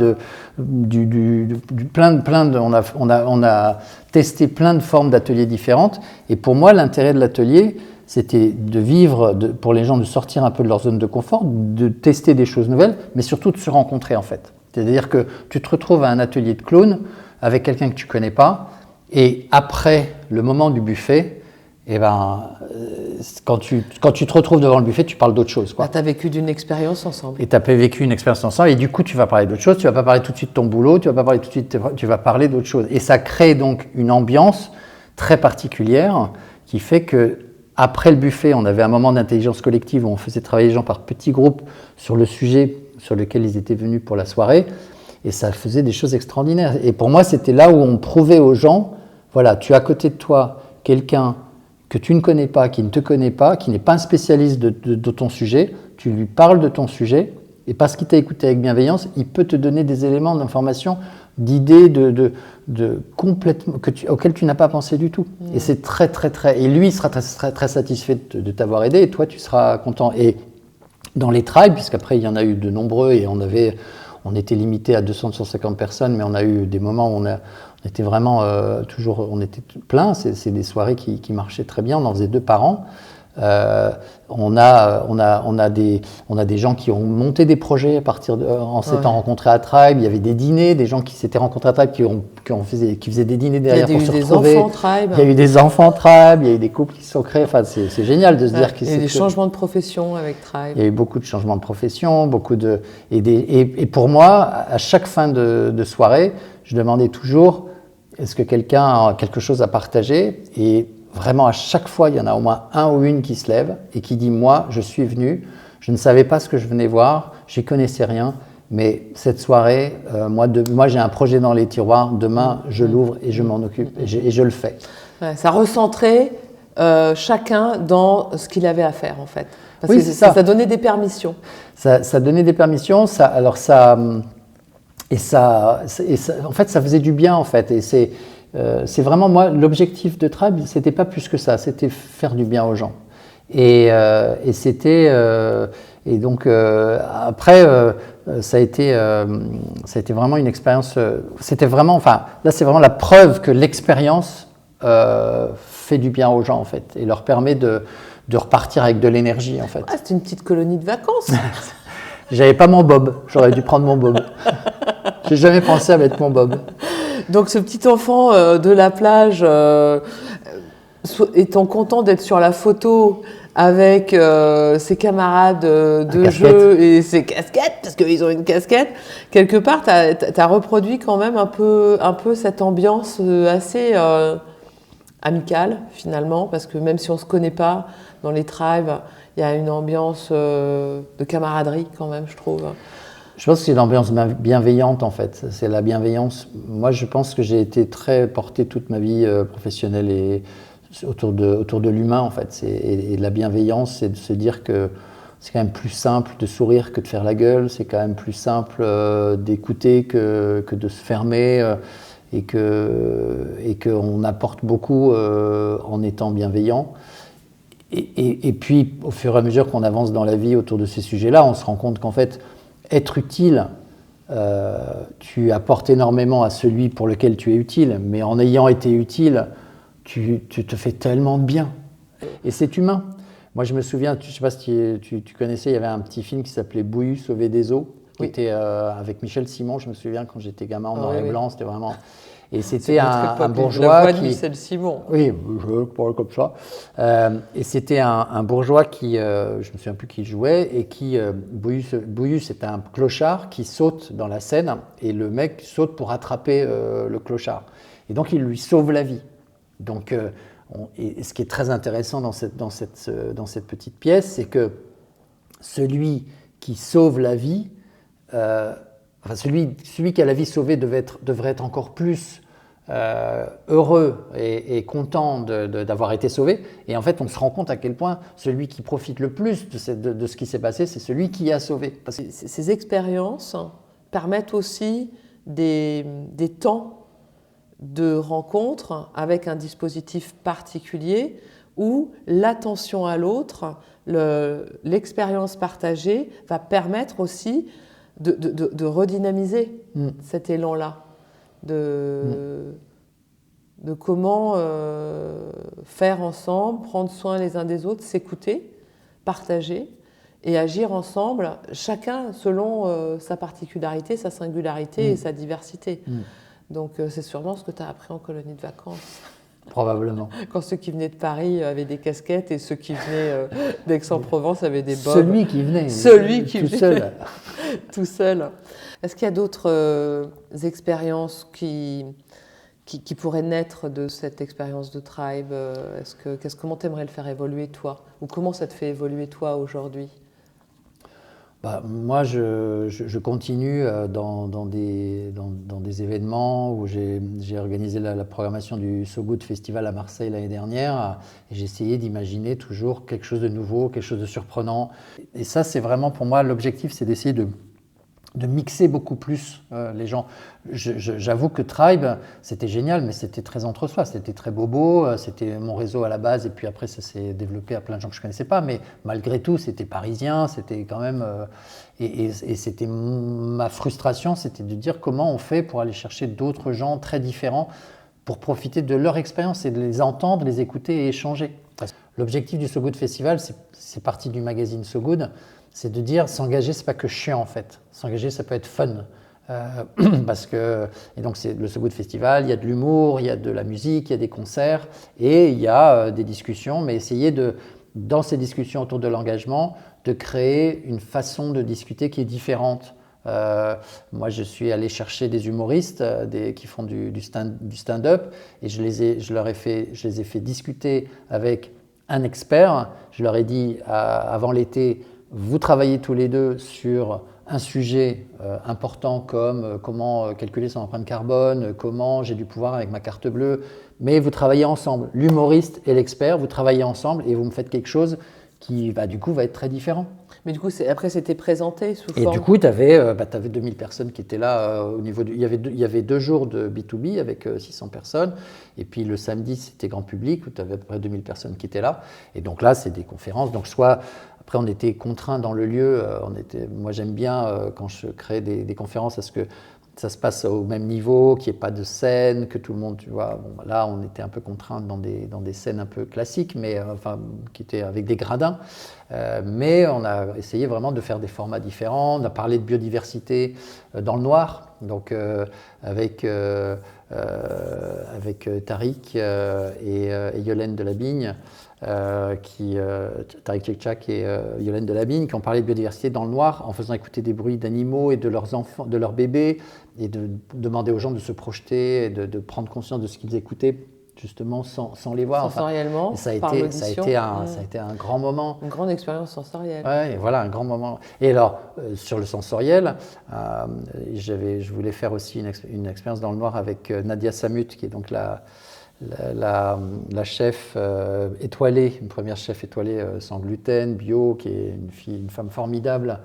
on a testé plein de formes d'ateliers différentes. Et pour moi, l'intérêt de l'atelier, c'était de vivre, pour les gens de sortir un peu de leur zone de confort, de tester des choses nouvelles, mais surtout de se rencontrer en fait. C'est-à-dire que tu te retrouves à un atelier de clown avec quelqu'un que tu ne connais pas, et après le moment du buffet, quand tu te retrouves devant le buffet, tu parles d'autre chose. Tu as vécu d'une expérience ensemble. Et tu as vécu une expérience ensemble, et du coup, tu vas parler d'autre chose. Tu ne vas pas parler tout de suite de ton boulot, tu vas parler d'autre chose. Et ça crée donc une ambiance très particulière qui fait que après le buffet, on avait un moment d'intelligence collective où on faisait travailler les gens par petits groupes sur le sujet sur lequel ils étaient venus pour la soirée, et ça faisait des choses extraordinaires. Et pour moi, c'était là où on prouvait aux gens, voilà, tu as à côté de toi quelqu'un que tu ne connais pas, qui ne te connaît pas, qui n'est pas un spécialiste de ton sujet, tu lui parles de ton sujet, et parce qu'il t'a écouté avec bienveillance, il peut te donner des éléments d'information, d'idées complètement, auxquelles tu n'as pas pensé du tout. Et c'est très, très, très... Et lui, il sera très, très satisfait de t'avoir aidé, et toi, tu seras content. Et dans les tribes, puisqu'après, il y en a eu de nombreux, et on était limité à 200-250 personnes, mais on a eu des moments où on était vraiment on était plein. C'est des soirées qui marchaient très bien. On en faisait 2 par an. On a des gens qui ont monté des projets en s'étant rencontrés à Tribe. Il y avait des dîners, des gens qui s'étaient rencontrés à Tribe qui faisaient des dîners derrière pour se retrouver. Il y a eu des enfants Tribe. Il y a eu des enfants Tribe, il y a eu des couples qui se sont créés. Enfin, c'est génial de se dire qu'il y a eu des changements de profession avec Tribe. Il y a eu beaucoup de changements de profession, et pour moi, à chaque fin de soirée, je demandais toujours est-ce que quelqu'un a quelque chose à partager, et vraiment, à chaque fois, il y en a au moins un ou une qui se lève et qui dit « Moi, je suis venu, je ne savais pas ce que je venais voir, j'y connaissais rien, mais cette soirée, moi j'ai un projet dans les tiroirs, demain, je l'ouvre et je m'en occupe, et je le fais. » Ça recentrait chacun dans ce qu'il avait à faire, en fait. Parce oui, que ça donnait des permissions. Ça donnait des permissions, en fait, ça faisait du bien, en fait, et c'est vraiment, moi, l'objectif de Tribe, c'était pas plus que ça, c'était faire du bien aux gens. Et donc, après, ça a été vraiment une expérience, c'était vraiment, enfin, là, c'est vraiment la preuve que l'expérience fait du bien aux gens, en fait, et leur permet de repartir avec de l'énergie, en fait. Ah, c'est une petite colonie de vacances. J'avais pas mon bob, j'aurais dû prendre mon bob. J'ai jamais pensé à mettre mon bob. Donc ce petit enfant de la plage, étant content d'être sur la photo avec ses camarades de jeu et ses casquettes, parce qu'ils ont une casquette, quelque part, tu as reproduit quand même un peu cette ambiance assez amicale, finalement, parce que même si on ne se connaît pas, dans les tribes, il y a une ambiance de camaraderie quand même, je trouve. Je pense que c'est l'ambiance bienveillante, en fait. C'est la bienveillance. Moi, je pense que j'ai été très porté toute ma vie professionnelle et autour de l'humain, en fait. Et la bienveillance, c'est de se dire que c'est quand même plus simple de sourire que de faire la gueule. C'est quand même plus simple d'écouter que de se fermer. Et qu'on apporte beaucoup en étant bienveillant. Et puis, au fur et à mesure qu'on avance dans la vie autour de ces sujets-là, on se rend compte qu'en fait, être utile, tu apportes énormément à celui pour lequel tu es utile, mais en ayant été utile, tu te fais tellement de bien. Et c'est humain. Moi, je me souviens, je ne sais pas si tu connaissais, il y avait un petit film qui s'appelait Bouillu, sauver des eaux, qui était avec Michel Simon. Je me souviens quand j'étais gamin en noir et blanc, c'était vraiment. Et c'était un bourgeois la voix de qui. Michel Simon. Oui, je parle comme ça. Et c'était un bourgeois qui, je me souviens plus qui jouait, et qui, Bouillu, c'était un clochard qui saute dans la Seine, et le mec saute pour attraper le clochard. Et donc il lui sauve la vie. Donc, et ce qui est très intéressant dans cette petite pièce, c'est que celui qui sauve la vie, celui qui a la vie sauvée devrait être encore plus heureux et content d'avoir été sauvé. Et en fait, on se rend compte à quel point celui qui profite le plus de ce qui s'est passé, c'est celui qui a sauvé. Ces expériences permettent aussi des temps de rencontre avec un dispositif particulier où l'attention à l'autre, l'expérience partagée va permettre aussi de redynamiser cet élan-là, de comment faire ensemble, prendre soin les uns des autres, s'écouter, partager et agir ensemble, chacun selon sa particularité, sa singularité et sa diversité. Donc c'est sûrement ce que tu as appris en colonie de vacances. Probablement. Quand ceux qui venaient de Paris avaient des casquettes et ceux qui venaient d'Aix-en-Provence avaient des bobs. Celui qui venait. Tout seul. Tout seul. Est-ce qu'il y a d'autres expériences qui pourraient naître de cette expérience de Tribe? Comment tu aimerais le faire évoluer toi? Ou comment ça te fait évoluer toi aujourd'hui? Moi, je continue dans des événements où j'ai organisé la programmation du So Good Festival à Marseille l'année dernière, et j'ai essayé d'imaginer toujours quelque chose de nouveau, quelque chose de surprenant. Et ça, c'est vraiment pour moi l'objectif, c'est d'essayer de mixer beaucoup plus les gens. J'avoue que Tribe, c'était génial, mais c'était très entre-soi, c'était très bobo, c'était mon réseau à la base, et puis après ça s'est développé à plein de gens que je ne connaissais pas, mais malgré tout, c'était parisien, c'était quand même... et c'était ma frustration, c'était de dire comment on fait pour aller chercher d'autres gens très différents, pour profiter de leur expérience et de les entendre, les écouter et échanger. L'objectif du So Good Festival, c'est parti du magazine So Good, c'est de dire s'engager, c'est pas que chiant en fait. S'engager, ça peut être fun. Et donc c'est le So Good Festival, il y a de l'humour, il y a de la musique, il y a des concerts et il y a des discussions, mais essayer dans ces discussions autour de l'engagement, de créer une façon de discuter qui est différente. Moi, je suis allé chercher des humoristes qui font du stand-up et je les ai fait discuter avec un expert. Je leur ai dit avant l'été, vous travaillez tous les deux sur un sujet important comme comment calculer son empreinte carbone, comment j'ai du pouvoir avec ma carte bleue, mais vous travaillez ensemble, l'humoriste et l'expert, vous travaillez ensemble et vous me faites quelque chose qui du coup va être très différent. Mais du coup, après c'était présenté sous forme... Et du coup, tu avais 2000 personnes qui étaient là au niveau il y avait 2 jours de B2B avec 600 personnes, et puis le samedi, c'était grand public, où tu avais à peu près 2000 personnes qui étaient là, et donc là, c'est des conférences, donc après, on était contraints dans le lieu. Moi, j'aime bien quand je crée des conférences à ce que ça se passe au même niveau, qu'il n'y ait pas de scène, que tout le monde, tu vois. Bon, là, on était un peu contraints dans des scènes un peu classiques, mais qui étaient avec des gradins. Mais on a essayé vraiment de faire des formats différents. On a parlé de biodiversité dans le noir, donc avec Tariq et Yolène Delabigne. Tariq Tchekchak et Yolène Delabigne, qui ont parlé de biodiversité dans le noir en faisant écouter des bruits d'animaux et de leurs enfants, de leurs bébés, et de demander aux gens de se projeter et de prendre conscience de ce qu'ils écoutaient justement sans les voir. Sensoriellement, ça a été un grand moment. Une grande expérience sensorielle. Ouais, voilà, un grand moment. Et alors, sur le sensoriel, je voulais faire aussi une expérience dans le noir avec Nadia Samut, qui est donc la chef étoilée, une première chef étoilée sans gluten, bio, qui est une femme formidable,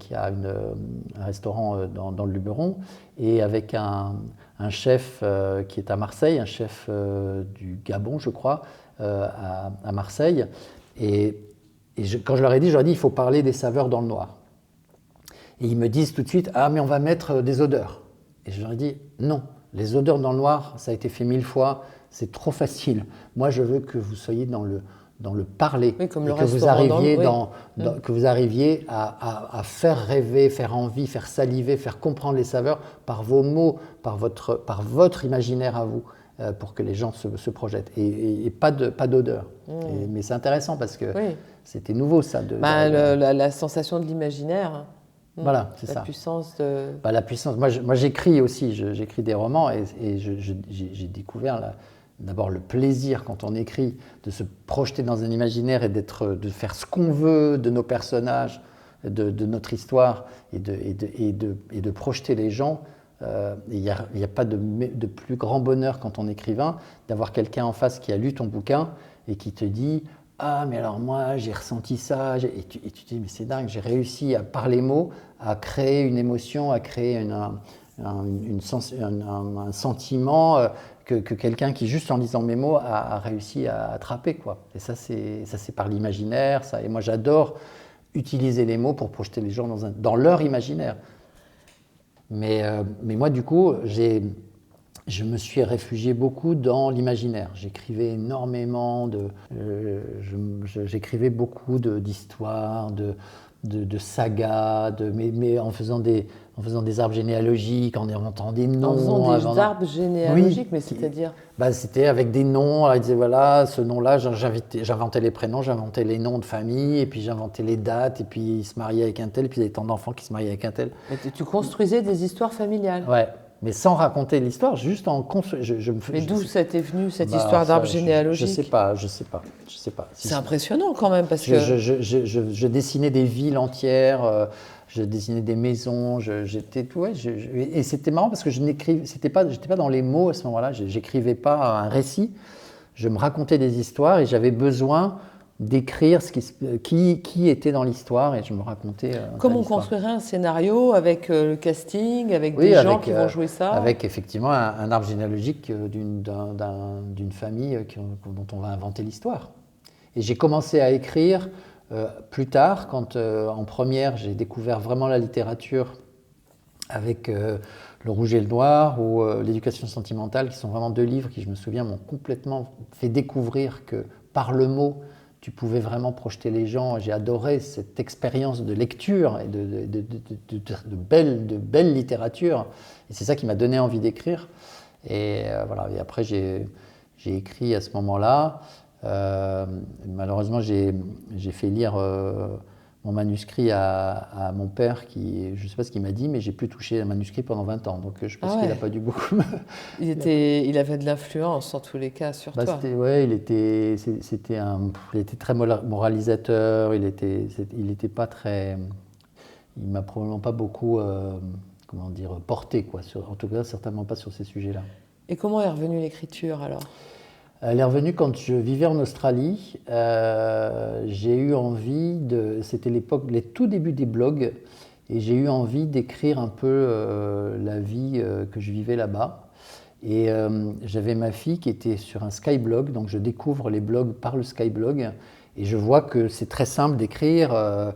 qui a un restaurant dans le Luberon, et avec un chef qui est à Marseille, un chef du Gabon, je crois, à Marseille. Et quand je leur ai dit, il faut parler des saveurs dans le noir. Et ils me disent tout de suite, ah mais on va mettre des odeurs. Et je leur ai dit, non, les odeurs dans le noir, ça a été fait 1000 fois, c'est trop facile. Moi, je veux que vous soyez dans dans le parler, Oui, comme et le que vous restaurant arriviez, oui. que vous arriviez à faire rêver, faire envie, faire saliver, faire comprendre les saveurs par vos mots, par votre imaginaire à vous, pour que les gens se projettent. Et pas d'odeur. Mais c'est intéressant parce que Oui. c'était nouveau ça. La sensation de l'imaginaire. Voilà, c'est la ça. Puissance de... La puissance. Moi j'écris aussi, j'écris des romans et j'ai découvert d'abord le plaisir quand on écrit de se projeter dans un imaginaire et de faire ce qu'on veut de nos personnages, de notre histoire et de projeter les gens. Il n'y a pas de plus grand bonheur quand on est écrivain d'avoir quelqu'un en face qui a lu ton bouquin et qui te dit « Ah, mais alors moi, j'ai ressenti ça. » Et tu te dis « Mais c'est dingue, j'ai réussi par les mots à créer une émotion, à créer un sentiment que quelqu'un qui, juste en lisant mes mots, a réussi à attraper, quoi. » Et ça, c'est par l'imaginaire. Et moi, j'adore utiliser les mots pour projeter les gens dans leur imaginaire. Mais moi, du coup, je me suis réfugié beaucoup dans l'imaginaire. J'écrivais énormément j'écrivais beaucoup d'histoires, de sagas, mais en faisant des arbres généalogiques, en inventant des noms. En faisant des arbres généalogiques, oui, mais c'est-à-dire c'était avec des noms. Alors, ils disaient, voilà, ce nom-là, j'inventais les prénoms, j'inventais les noms de famille, et puis j'inventais les dates, et puis il se mariait avec un tel, et puis il y avait tant d'enfants qui se mariaient avec un tel. Mais tu construisais des histoires familiales. Ouais. Mais sans raconter l'histoire, juste en Mais d'où ça t'est venu, cette histoire d'arbre généalogique? Je sais pas. C'est impressionnant quand même, parce que... Je dessinais des villes entières, je dessinais des maisons, et c'était marrant parce que j'étais pas dans les mots à ce moment-là, j'écrivais pas un récit, je me racontais des histoires et j'avais besoin d'écrire qui était dans l'histoire et je me racontais. Comme on construirait un scénario avec le casting, avec des gens qui vont jouer ça. Avec effectivement un arbre généalogique d'une famille dont on va inventer l'histoire. Et j'ai commencé à écrire plus tard, quand en première j'ai découvert vraiment la littérature avec Le Rouge et le Noir ou L'éducation sentimentale, qui sont vraiment deux livres qui, je me souviens, m'ont complètement fait découvrir que par le mot, tu pouvais vraiment projeter les gens. J'ai adoré cette expérience de lecture et de belle littérature. Et c'est ça qui m'a donné envie d'écrire. Et voilà. Et après, j'ai écrit à ce moment-là. Malheureusement, j'ai fait lire mon manuscrit à mon père, qui, je ne sais pas ce qu'il m'a dit, mais j'ai pu toucher un manuscrit pendant 20 ans. Donc je pense qu'il n'a pas dû beaucoup. Il avait de l'influence en tous les cas sur toi. Il était très moralisateur. Il était pas très. Il m'a probablement pas beaucoup, porté, quoi. En tout cas, certainement pas sur ces sujets-là. Et comment est revenue l'écriture alors ? Elle est revenue quand je vivais en Australie. J'ai eu envie c'était les tout débuts des blogs, et j'ai eu envie d'écrire un peu la vie que je vivais là-bas. Et j'avais ma fille qui était sur un Skyblog, donc je découvre les blogs par le Skyblog, et je vois que c'est très simple d'écrire.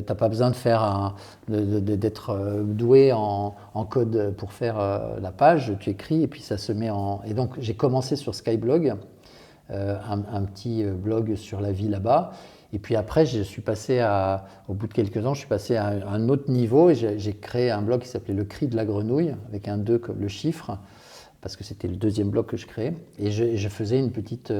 T'as pas besoin d'être doué en code pour faire la page, tu écris et puis ça se met en... Et donc j'ai commencé sur Skyblog, un petit blog sur la vie là-bas, et puis après je suis passé au bout de quelques ans, je suis passé à un autre niveau et j'ai créé un blog qui s'appelait Le Cri de la Grenouille, avec un 2 comme le chiffre, parce que c'était le deuxième blog que je créais, et je faisais une petite...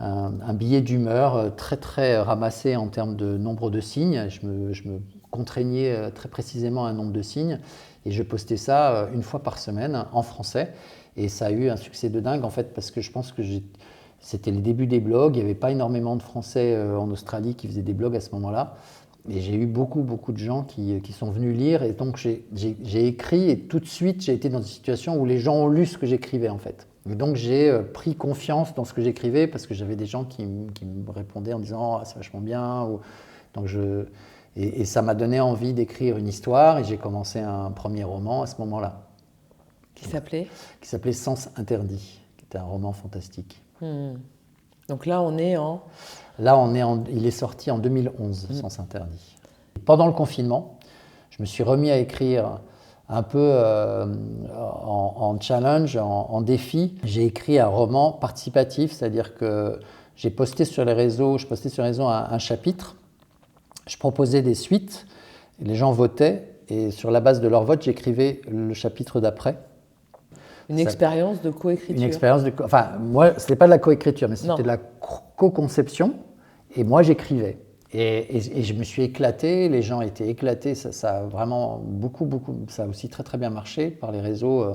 un billet d'humeur très très ramassé en termes de nombre de signes. Je me contraignais très précisément un nombre de signes et je postais ça une fois par semaine en français, et ça a eu un succès de dingue en fait, parce que je pense que c'était les débuts des blogs, il n'y avait pas énormément de Français en Australie qui faisaient des blogs à ce moment-là, et j'ai eu beaucoup de gens qui sont venus lire, et donc j'ai écrit, et tout de suite j'ai été dans une situation où les gens ont lu ce que j'écrivais en fait. Et donc j'ai pris confiance dans ce que j'écrivais, parce que j'avais des gens qui me répondaient en disant « c'est vachement bien ». Et ça m'a donné envie d'écrire une histoire, et j'ai commencé un premier roman à ce moment-là. Qui s'appelait ? Qui s'appelait Sens interdit, qui était un roman fantastique. Donc là on est en... Là il est sorti en 2011, Sens interdit. Pendant le confinement, je me suis remis à écrire un peu en challenge, en défi. J'ai écrit un roman participatif, c'est-à-dire que j'ai posté sur les réseaux, un chapitre, je proposais des suites, les gens votaient, et sur la base de leur vote, j'écrivais le chapitre d'après. Expérience de coécriture. Une expérience de... Enfin, moi, ce n'était pas de la coécriture, mais c'était de la co-conception, et moi, j'écrivais. Et je me suis éclaté, les gens étaient éclatés, ça a vraiment beaucoup, ça a aussi très très bien marché par les réseaux.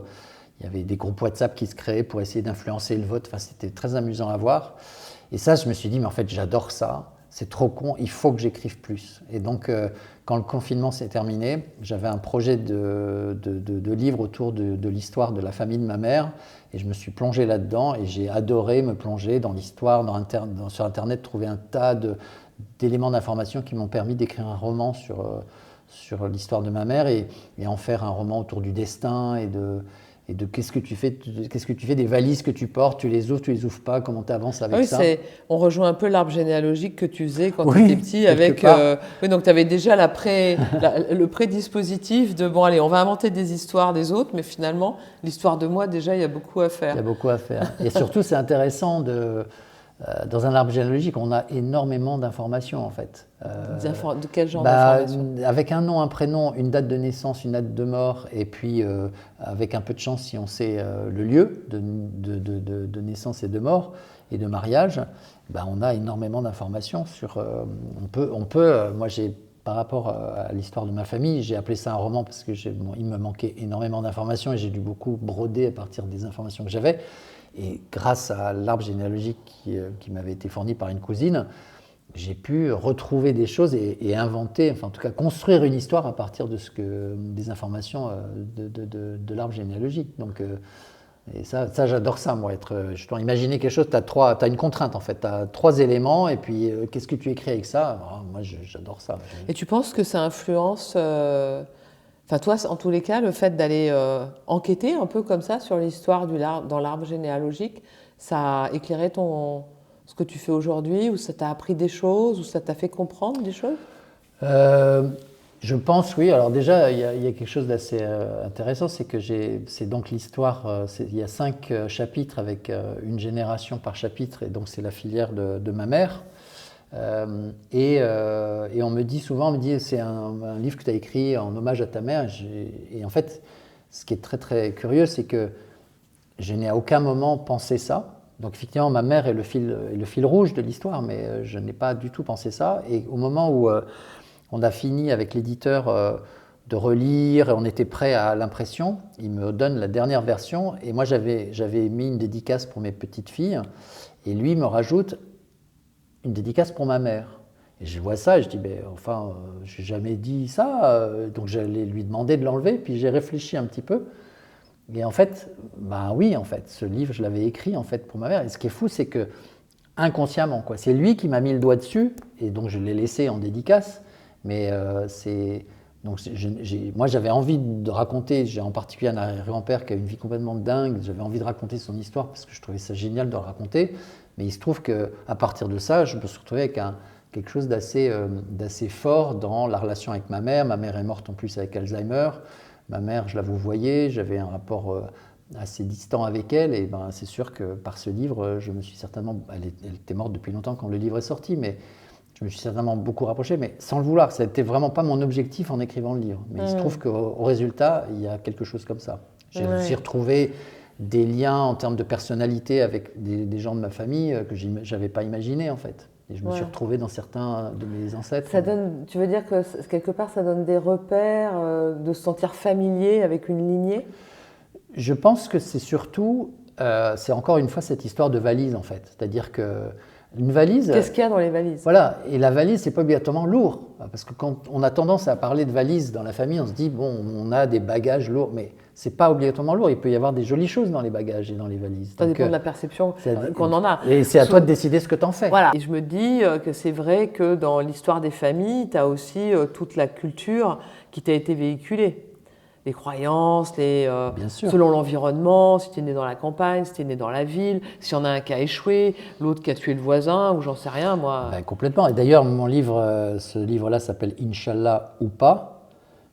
Il y avait des groupes WhatsApp qui se créaient pour essayer d'influencer le vote, enfin, c'était très amusant à voir. Et ça, je me suis dit, mais en fait, j'adore ça, c'est trop con, il faut que j'écrive plus. Et donc, quand le confinement s'est terminé, j'avais un projet de livre autour de l'histoire de la famille de ma mère, et je me suis plongé là-dedans, et j'ai adoré me plonger dans l'histoire, sur Internet, trouver un tas d'éléments d'information qui m'ont permis d'écrire un roman sur l'histoire de ma mère, et en faire un roman autour du destin, et de qu'est-ce que tu fais des valises que tu portes, tu les ouvres pas, comment tu avances avec ça. On rejoint un peu l'arbre généalogique que tu faisais quand tu étais petit avec donc tu avais déjà le prédispositif de bon allez, on va inventer des histoires des autres, mais finalement l'histoire de moi déjà il y a beaucoup à faire. Il y a beaucoup à faire. Et surtout c'est intéressant dans un arbre généalogique, on a énormément d'informations en fait. De quel genre d'informations? Avec un nom, un prénom, une date de naissance, une date de mort, et puis avec un peu de chance si on sait le lieu de naissance et de mort et de mariage, on a énormément d'informations sur. Moi par rapport à l'histoire de ma famille, j'ai appelé ça un roman parce que il me manquait énormément d'informations et j'ai dû beaucoup broder à partir des informations que j'avais. Et grâce à l'arbre généalogique qui m'avait été fourni par une cousine, j'ai pu retrouver des choses et inventer, enfin en tout cas construire une histoire à partir des informations de l'arbre généalogique. Donc, et ça j'adore ça, moi. Je dois imaginer quelque chose, tu as une contrainte en fait, tu as 3 éléments et puis qu'est-ce que tu écris avec ça? Moi j'adore ça. Et tu penses que ça influence Enfin, toi, en tous les cas, le fait d'aller enquêter un peu comme ça sur l'histoire dans l'arbre généalogique, ça a éclairé ce que tu fais aujourd'hui, ou ça t'a appris des choses, ou ça t'a fait comprendre des choses? Je pense, oui. Alors déjà, il y a quelque chose d'assez intéressant, c'est que c'est donc l'histoire, il y a 5 chapitres avec une génération par chapitre, et donc c'est la filière de ma mère. Et on me dit souvent, c'est un livre que tu as écrit en hommage à ta mère. Et en fait, ce qui est très très curieux, c'est que je n'ai à aucun moment pensé ça. Donc effectivement, ma mère est le fil rouge de l'histoire, mais je n'ai pas du tout pensé ça. Et au moment où on a fini avec l'éditeur de relire, et on était prêt à l'impression, il me donne la dernière version. Et moi, j'avais mis une dédicace pour mes petites filles, et lui me rajoute une dédicace pour ma mère. Et je vois ça et je dis, j'ai jamais dit ça. Donc j'allais lui demander de l'enlever, puis j'ai réfléchi un petit peu. Et en fait, oui, en fait, ce livre, je l'avais écrit en fait pour ma mère. Et ce qui est fou, c'est que inconsciemment, quoi, c'est lui qui m'a mis le doigt dessus, et donc je l'ai laissé en dédicace. Mais moi, j'avais envie de raconter, j'ai en particulier un arrière-grand-père qui a une vie complètement dingue, j'avais envie de raconter son histoire parce que je trouvais ça génial de le raconter. Mais il se trouve qu'à partir de ça, je me suis retrouvé avec quelque chose d'assez fort dans la relation avec ma mère. Ma mère est morte en plus avec Alzheimer. Ma mère, je la voyais, j'avais un rapport assez distant avec elle. Et c'est sûr que par ce livre, je me suis certainement... Elle était morte depuis longtemps quand le livre est sorti, mais je me suis certainement beaucoup rapproché, mais sans le vouloir. Ça n'était vraiment pas mon objectif en écrivant le livre. Mais il se trouve qu'au résultat, il y a quelque chose comme ça. J'ai aussi retrouvé des liens en termes de personnalité avec des gens de ma famille que je n'avais pas imaginé en fait. Et je me suis retrouvé dans certains de mes ancêtres. Tu veux dire que quelque part ça donne des repères, de se sentir familier avec une lignée? Je pense que c'est surtout, c'est encore une fois cette histoire de valise en fait. C'est-à-dire que une valise... Qu'est-ce qu'il y a dans les valises? Voilà, et la valise, c'est pas obligatoirement lourd. Parce que quand on a tendance à parler de valise dans la famille, on se dit, on a des bagages lourds, mais c'est pas obligatoirement lourd. Il peut y avoir des jolies choses dans les bagages et dans les valises. Ça dépend de la perception qu'on en a. Et c'est à toi de décider ce que tu en fais. Voilà. Et je me dis que c'est vrai que dans l'histoire des familles, tu as aussi toute la culture qui t'a été véhiculée. Les croyances, selon l'environnement, si tu es né dans la campagne, si tu es né dans la ville, si y en a un qui a échoué, l'autre qui a tué le voisin, ou j'en sais rien, moi. Complètement. Et d'ailleurs, mon livre, ce livre-là s'appelle Inch'Allah ou pas,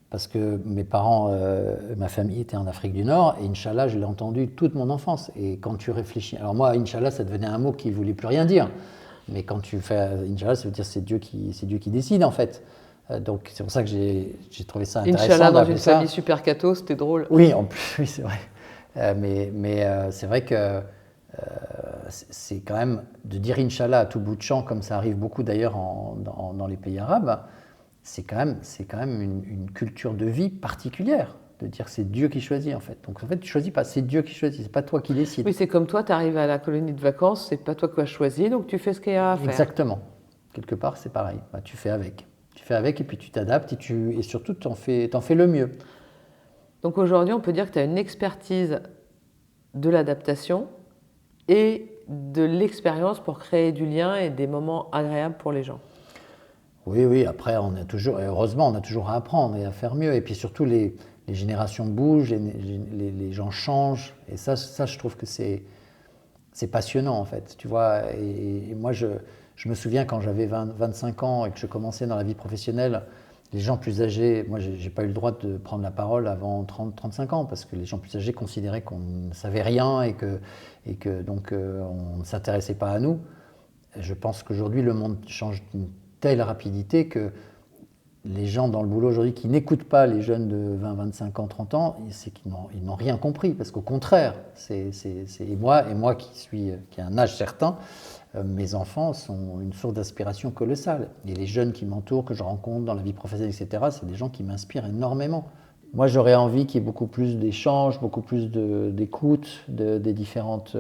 parce que mes parents, ma famille était en Afrique du Nord, et Inch'Allah, je l'ai entendu toute mon enfance. Et quand tu réfléchis... Alors moi, Inch'Allah, ça devenait un mot qui ne voulait plus rien dire. Mais quand tu fais Inch'Allah, ça veut dire que c'est Dieu qui décide en fait. Donc c'est pour ça que j'ai trouvé ça intéressant. Inch'Allah dans une famille super catho, c'était drôle. Oui, en plus, oui, c'est vrai. Mais c'est vrai que c'est quand même de dire Inch'Allah à tout bout de champ, comme ça arrive beaucoup d'ailleurs dans les pays arabes, c'est quand même une culture de vie particulière, de dire que c'est Dieu qui choisit en fait. Donc en fait, tu choisis pas, c'est Dieu qui choisit, c'est pas toi qui décides. Oui, c'est comme toi, tu arrives à la colonie de vacances, c'est pas toi qui as choisi, donc tu fais ce qu'il y a à faire. Exactement. Quelque part, c'est pareil. Bah, tu fais avec. Tu fais avec et puis tu t'adaptes et surtout, tu en fais le mieux. Donc aujourd'hui, on peut dire que tu as une expertise de l'adaptation et de l'expérience pour créer du lien et des moments agréables pour les gens. Oui, après, heureusement, on a toujours à apprendre et à faire mieux. Et puis surtout, les générations bougent, les gens changent. Et ça, je trouve que c'est passionnant, en fait. Tu vois, et moi, je me souviens quand j'avais 25 ans et que je commençais dans la vie professionnelle, les gens plus âgés, moi, j'ai pas eu le droit de prendre la parole avant 30-35 ans, parce que les gens plus âgés considéraient qu'on ne savait rien et que donc on ne s'intéressait pas à nous. Je pense qu'aujourd'hui, le monde change d'une telle rapidité que les gens dans le boulot aujourd'hui qui n'écoutent pas les jeunes de 20, 25 ans, 30 ans, c'est qu'ils n'ont rien compris. Parce qu'au contraire, et moi qui ai un âge certain, mes enfants sont une source d'inspiration colossale. Et les jeunes qui m'entourent, que je rencontre dans la vie professionnelle, etc., c'est des gens qui m'inspirent énormément. Moi, j'aurais envie qu'il y ait beaucoup plus d'échanges, beaucoup plus d'écoute des différentes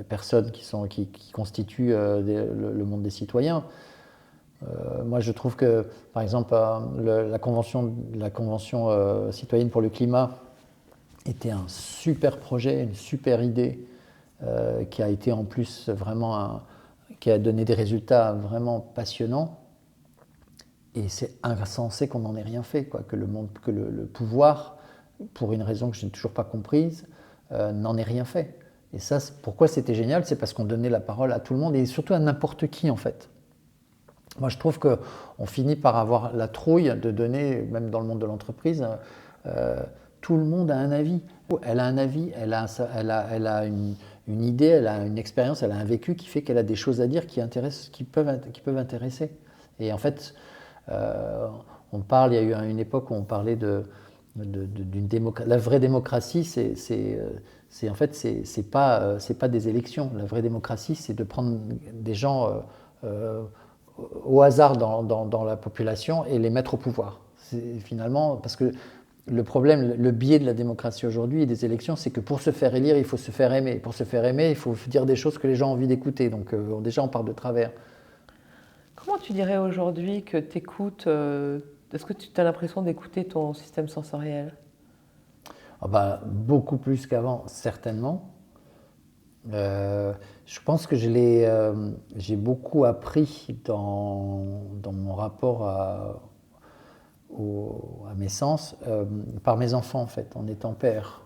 personnes qui constituent le monde des citoyens. Moi, je trouve que, par exemple, la Convention citoyenne pour le climat était un super projet, une super idée, qui a été en plus vraiment qui a donné des résultats vraiment passionnants. Et c'est insensé qu'on n'en ait rien fait, quoi, que le pouvoir, pour une raison que je n'ai toujours pas comprise, n'en ait rien fait. Et ça, pourquoi c'était génial, c'est parce qu'on donnait la parole à tout le monde et surtout à n'importe qui en fait. Moi, je trouve qu'on finit par avoir la trouille de donner, même dans le monde de l'entreprise, tout le monde a un avis. Elle a un avis, elle a une idée, elle a une expérience, elle a un vécu qui fait qu'elle a des choses à dire qui peuvent intéresser. Et en fait, il y a eu une époque où on parlait d'une démocratie. La vraie démocratie, c'est en fait, c'est pas des élections. La vraie démocratie, c'est de prendre des gens au hasard dans la population et les mettre au pouvoir. Finalement, parce que le problème, le biais de la démocratie aujourd'hui et des élections, c'est que pour se faire élire, il faut se faire aimer. Pour se faire aimer, il faut dire des choses que les gens ont envie d'écouter. Donc déjà, on part de travers. Comment tu dirais aujourd'hui que tu écoutes est-ce que tu as l'impression d'écouter ton système sensoriel? Beaucoup plus qu'avant, certainement. Je pense que j'ai beaucoup appris dans mon rapport à mes sens par mes enfants, en fait, en étant père.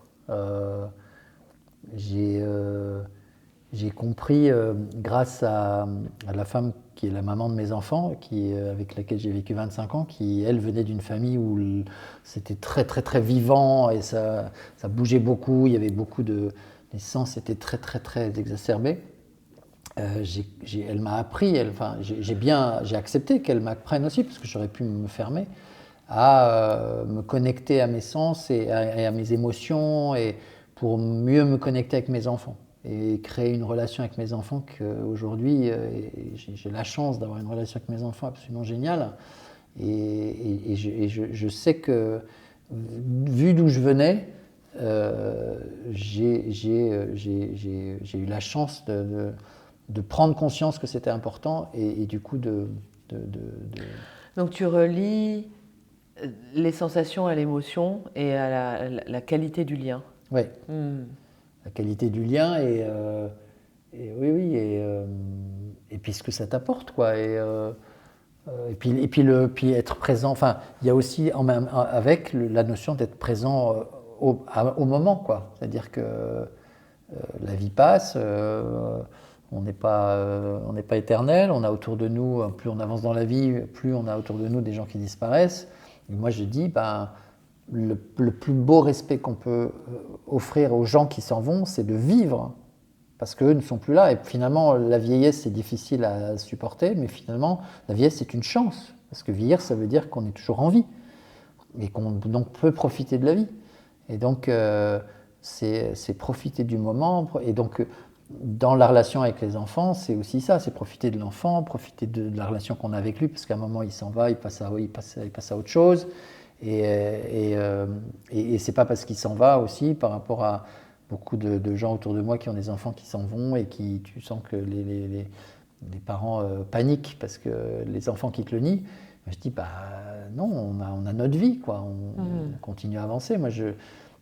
J'ai compris, grâce à la femme qui est la maman de mes enfants, avec laquelle j'ai vécu 25 ans, qui, elle, venait d'une famille où c'était très, très, très vivant et ça bougeait beaucoup, il y avait beaucoup les sens étaient très, très, très exacerbés. Elle m'a appris, j'ai accepté qu'elle m'apprenne aussi, parce que j'aurais pu me fermer, à me connecter à mes sens et à mes émotions, et pour mieux me connecter avec mes enfants et créer une relation avec mes enfants qu'aujourd'hui, j'ai la chance d'avoir une relation avec mes enfants absolument géniale. Et je sais que, vu d'où je venais, j'ai eu la chance de prendre conscience que c'était important et du coup Donc tu relis les sensations à l'émotion et à la qualité du lien. Oui. La qualité du lien et puis ce que ça t'apporte, quoi. Et puis être présent. Enfin, il y a aussi avec la notion d'être présent au moment, quoi. C'est-à-dire que la vie passe, on n'est pas éternel. On a autour de nous, plus on avance dans la vie, plus on a autour de nous des gens qui disparaissent. Et moi, je dis, le plus beau respect qu'on peut offrir aux gens qui s'en vont, c'est de vivre. parce qu'eux ne sont plus là. Et finalement, la vieillesse, c'est difficile à supporter, mais finalement, la vieillesse, c'est une chance. Parce que vieillir, ça veut dire qu'on est toujours en vie et qu'on donc peut profiter de la vie. Et donc, c'est profiter du moment. Et donc, dans la relation avec les enfants, c'est aussi ça, c'est profiter de l'enfant, profiter de la relation qu'on a avec lui, parce qu'à un moment, il s'en va, il passe à autre chose. Et c'est pas parce qu'il s'en va aussi, par rapport à beaucoup de gens autour de moi qui ont des enfants qui s'en vont et qui, tu sens que les parents paniquent parce que les enfants quittent le nid. Je dis, bah non, on a notre vie, quoi. On continue à avancer. Moi,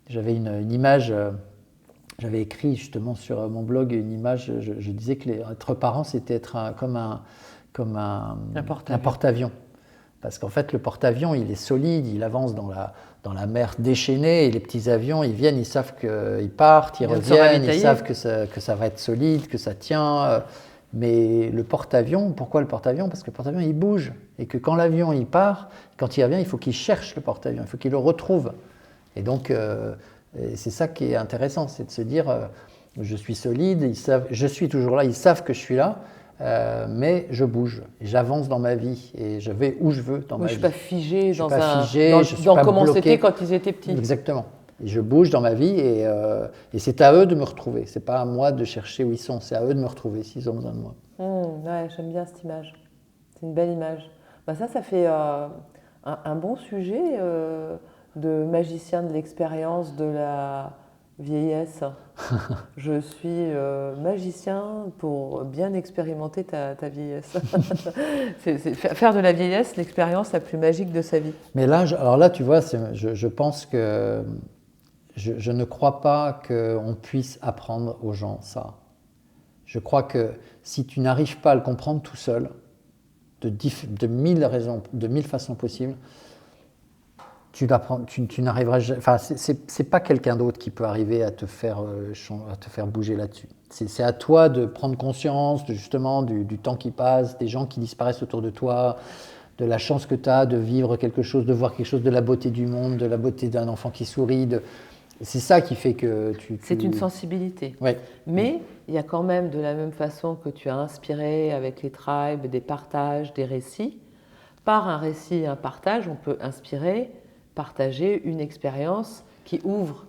j'avais une image, j'avais écrit justement sur mon blog une image, je disais que être parent, c'était être comme un porte-avions. Parce qu'en fait, le porte-avions, il est solide, il avance dans la mer déchaînée, et les petits avions, ils viennent, ils savent qu'ils partent, ils reviennent, ils savent que ça va être solide, que ça tient. Mais le porte-avions, pourquoi le porte-avions? Parce que le porte-avions, il bouge. Et que quand l'avion, il part, quand il revient, il faut qu'il cherche le porte-avions, il faut qu'il le retrouve. Et donc, c'est ça qui est intéressant, c'est de se dire, je suis solide, je suis toujours là, ils savent que je suis là, mais je bouge, j'avance dans ma vie et je vais où je veux dans ma vie. Je ne suis pas figé je suis dans pas comment bloqué. c'était quand ils étaient petits. Exactement. Et je bouge dans ma vie et c'est à eux de me retrouver. C'est pas à moi de chercher où ils sont, c'est à eux de me retrouver s'ils ont besoin de moi. Ouais, j'aime bien cette image. C'est une belle image. Bah ça fait un bon sujet de magicien de l'expérience de la vieillesse. Je suis magicien pour bien expérimenter ta vieillesse. c'est faire de la vieillesse l'expérience la plus magique de sa vie. Mais là, alors là, tu vois, je pense que je ne crois pas qu'on puisse apprendre aux gens ça. Je crois que si tu n'arrives pas à le comprendre tout seul, de 1000 raisons, de 1000 façons possibles, tu n'arriveras jamais. Enfin, c'est pas quelqu'un d'autre qui peut arriver à te faire bouger là-dessus. C'est à toi de prendre conscience justement du temps qui passe, des gens qui disparaissent autour de toi, de la chance que tu as de vivre quelque chose, de voir quelque chose, de la beauté du monde, de la beauté d'un enfant qui sourit. C'est ça qui fait que C'est une sensibilité. Ouais. Mais il y a quand même, de la même façon que tu as inspiré avec les tribes, des partages, des récits, par un récit et un partage, on peut inspirer, partager une expérience qui ouvre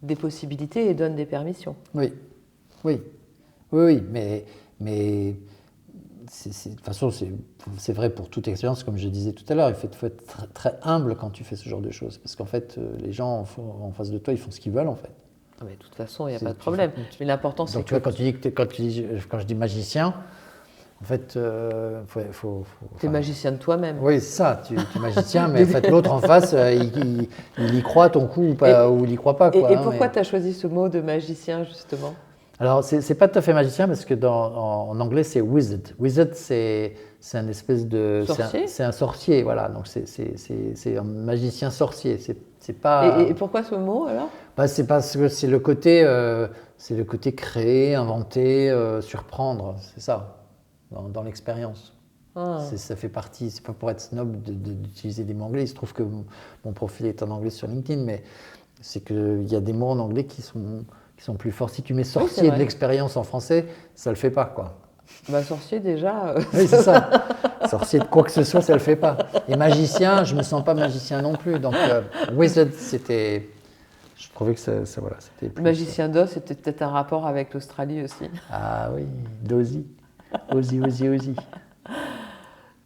des possibilités et donne des permissions. Oui, mais de toute façon, c'est vrai pour toute expérience, comme je disais tout à l'heure, il faut être très, très humble quand tu fais ce genre de choses, parce qu'en fait, les gens en face de toi, ils font ce qu'ils veulent, en fait. Mais de toute façon, il n'y a pas de problème. Mais l'important, c'est que... Tu vois, quand je dis magicien, en fait, tu es magicien de toi-même. Oui, c'est ça, tu es magicien, mais en fait, l'autre en face, il y croit ton coup ou il n'y croit pas. Quoi, et pourquoi tu as choisi ce mot de magicien, justement? Alors, c'est pas tout à fait magicien, parce que en anglais, c'est wizard. Wizard, c'est un espèce de... Sorcier. C'est un sorcier, voilà. Donc, c'est un magicien sorcier. C'est pas... Et pourquoi ce mot, alors? C'est parce que c'est le côté créer, inventer, surprendre, c'est ça. Dans l'expérience. Ça fait partie, c'est pas pour être snob d'utiliser des mots anglais, il se trouve que mon profil est en anglais sur LinkedIn, mais c'est qu'il y a des mots en anglais qui sont plus forts. Si tu mets sorcier de l'expérience en français, ça le fait pas, quoi. Sorcier déjà. Oui, c'est ça. Sorcier de quoi que ce soit, ça le fait pas. Et magicien, je me sens pas magicien non plus. Donc wizard, c'était... Je trouvais que voilà, c'était plus... Magicien d'Oz, c'était peut-être un rapport avec l'Australie aussi. Ah oui, d'Ozzy. Ozzy.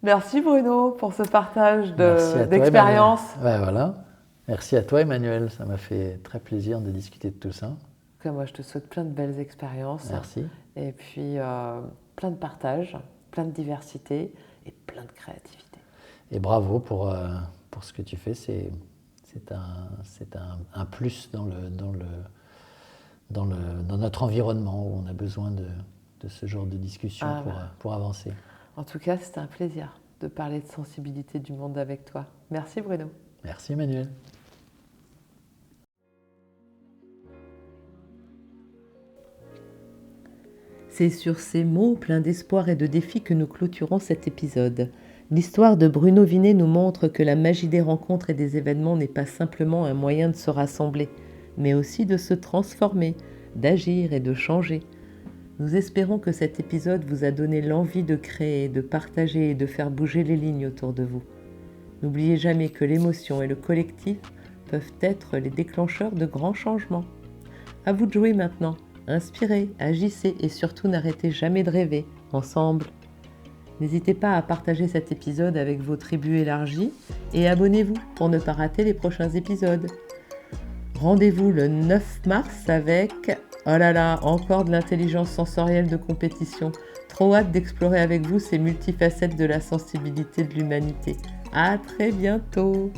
Merci Bruno pour ce partage d'expérience. Ouais, voilà. Merci à toi Emmanuel, ça m'a fait très plaisir de discuter de tout ça. Moi je te souhaite plein de belles expériences. Merci. Et puis plein de partage, plein de diversité et plein de créativité. Et bravo pour ce que tu fais, c'est un plus dans notre environnement où on a besoin de ce genre de discussion pour avancer. En tout cas, c'était un plaisir de parler de sensibilité du monde avec toi. Merci Bruno. Merci Emmanuel. C'est sur ces mots pleins d'espoir et de défis que nous clôturons cet épisode. L'histoire de Bruno Vinet nous montre que la magie des rencontres et des événements n'est pas simplement un moyen de se rassembler, mais aussi de se transformer, d'agir et de changer. Nous espérons que cet épisode vous a donné l'envie de créer, de partager et de faire bouger les lignes autour de vous. N'oubliez jamais que l'émotion et le collectif peuvent être les déclencheurs de grands changements. À vous de jouer maintenant. Inspirez, agissez et surtout n'arrêtez jamais de rêver, ensemble. N'hésitez pas à partager cet épisode avec vos tribus élargies et abonnez-vous pour ne pas rater les prochains épisodes. Rendez-vous le 9 mars avec, oh là là, encore de l'intelligence sensorielle de compétition. Trop hâte d'explorer avec vous ces multifacettes de la sensibilité de l'humanité. À très bientôt!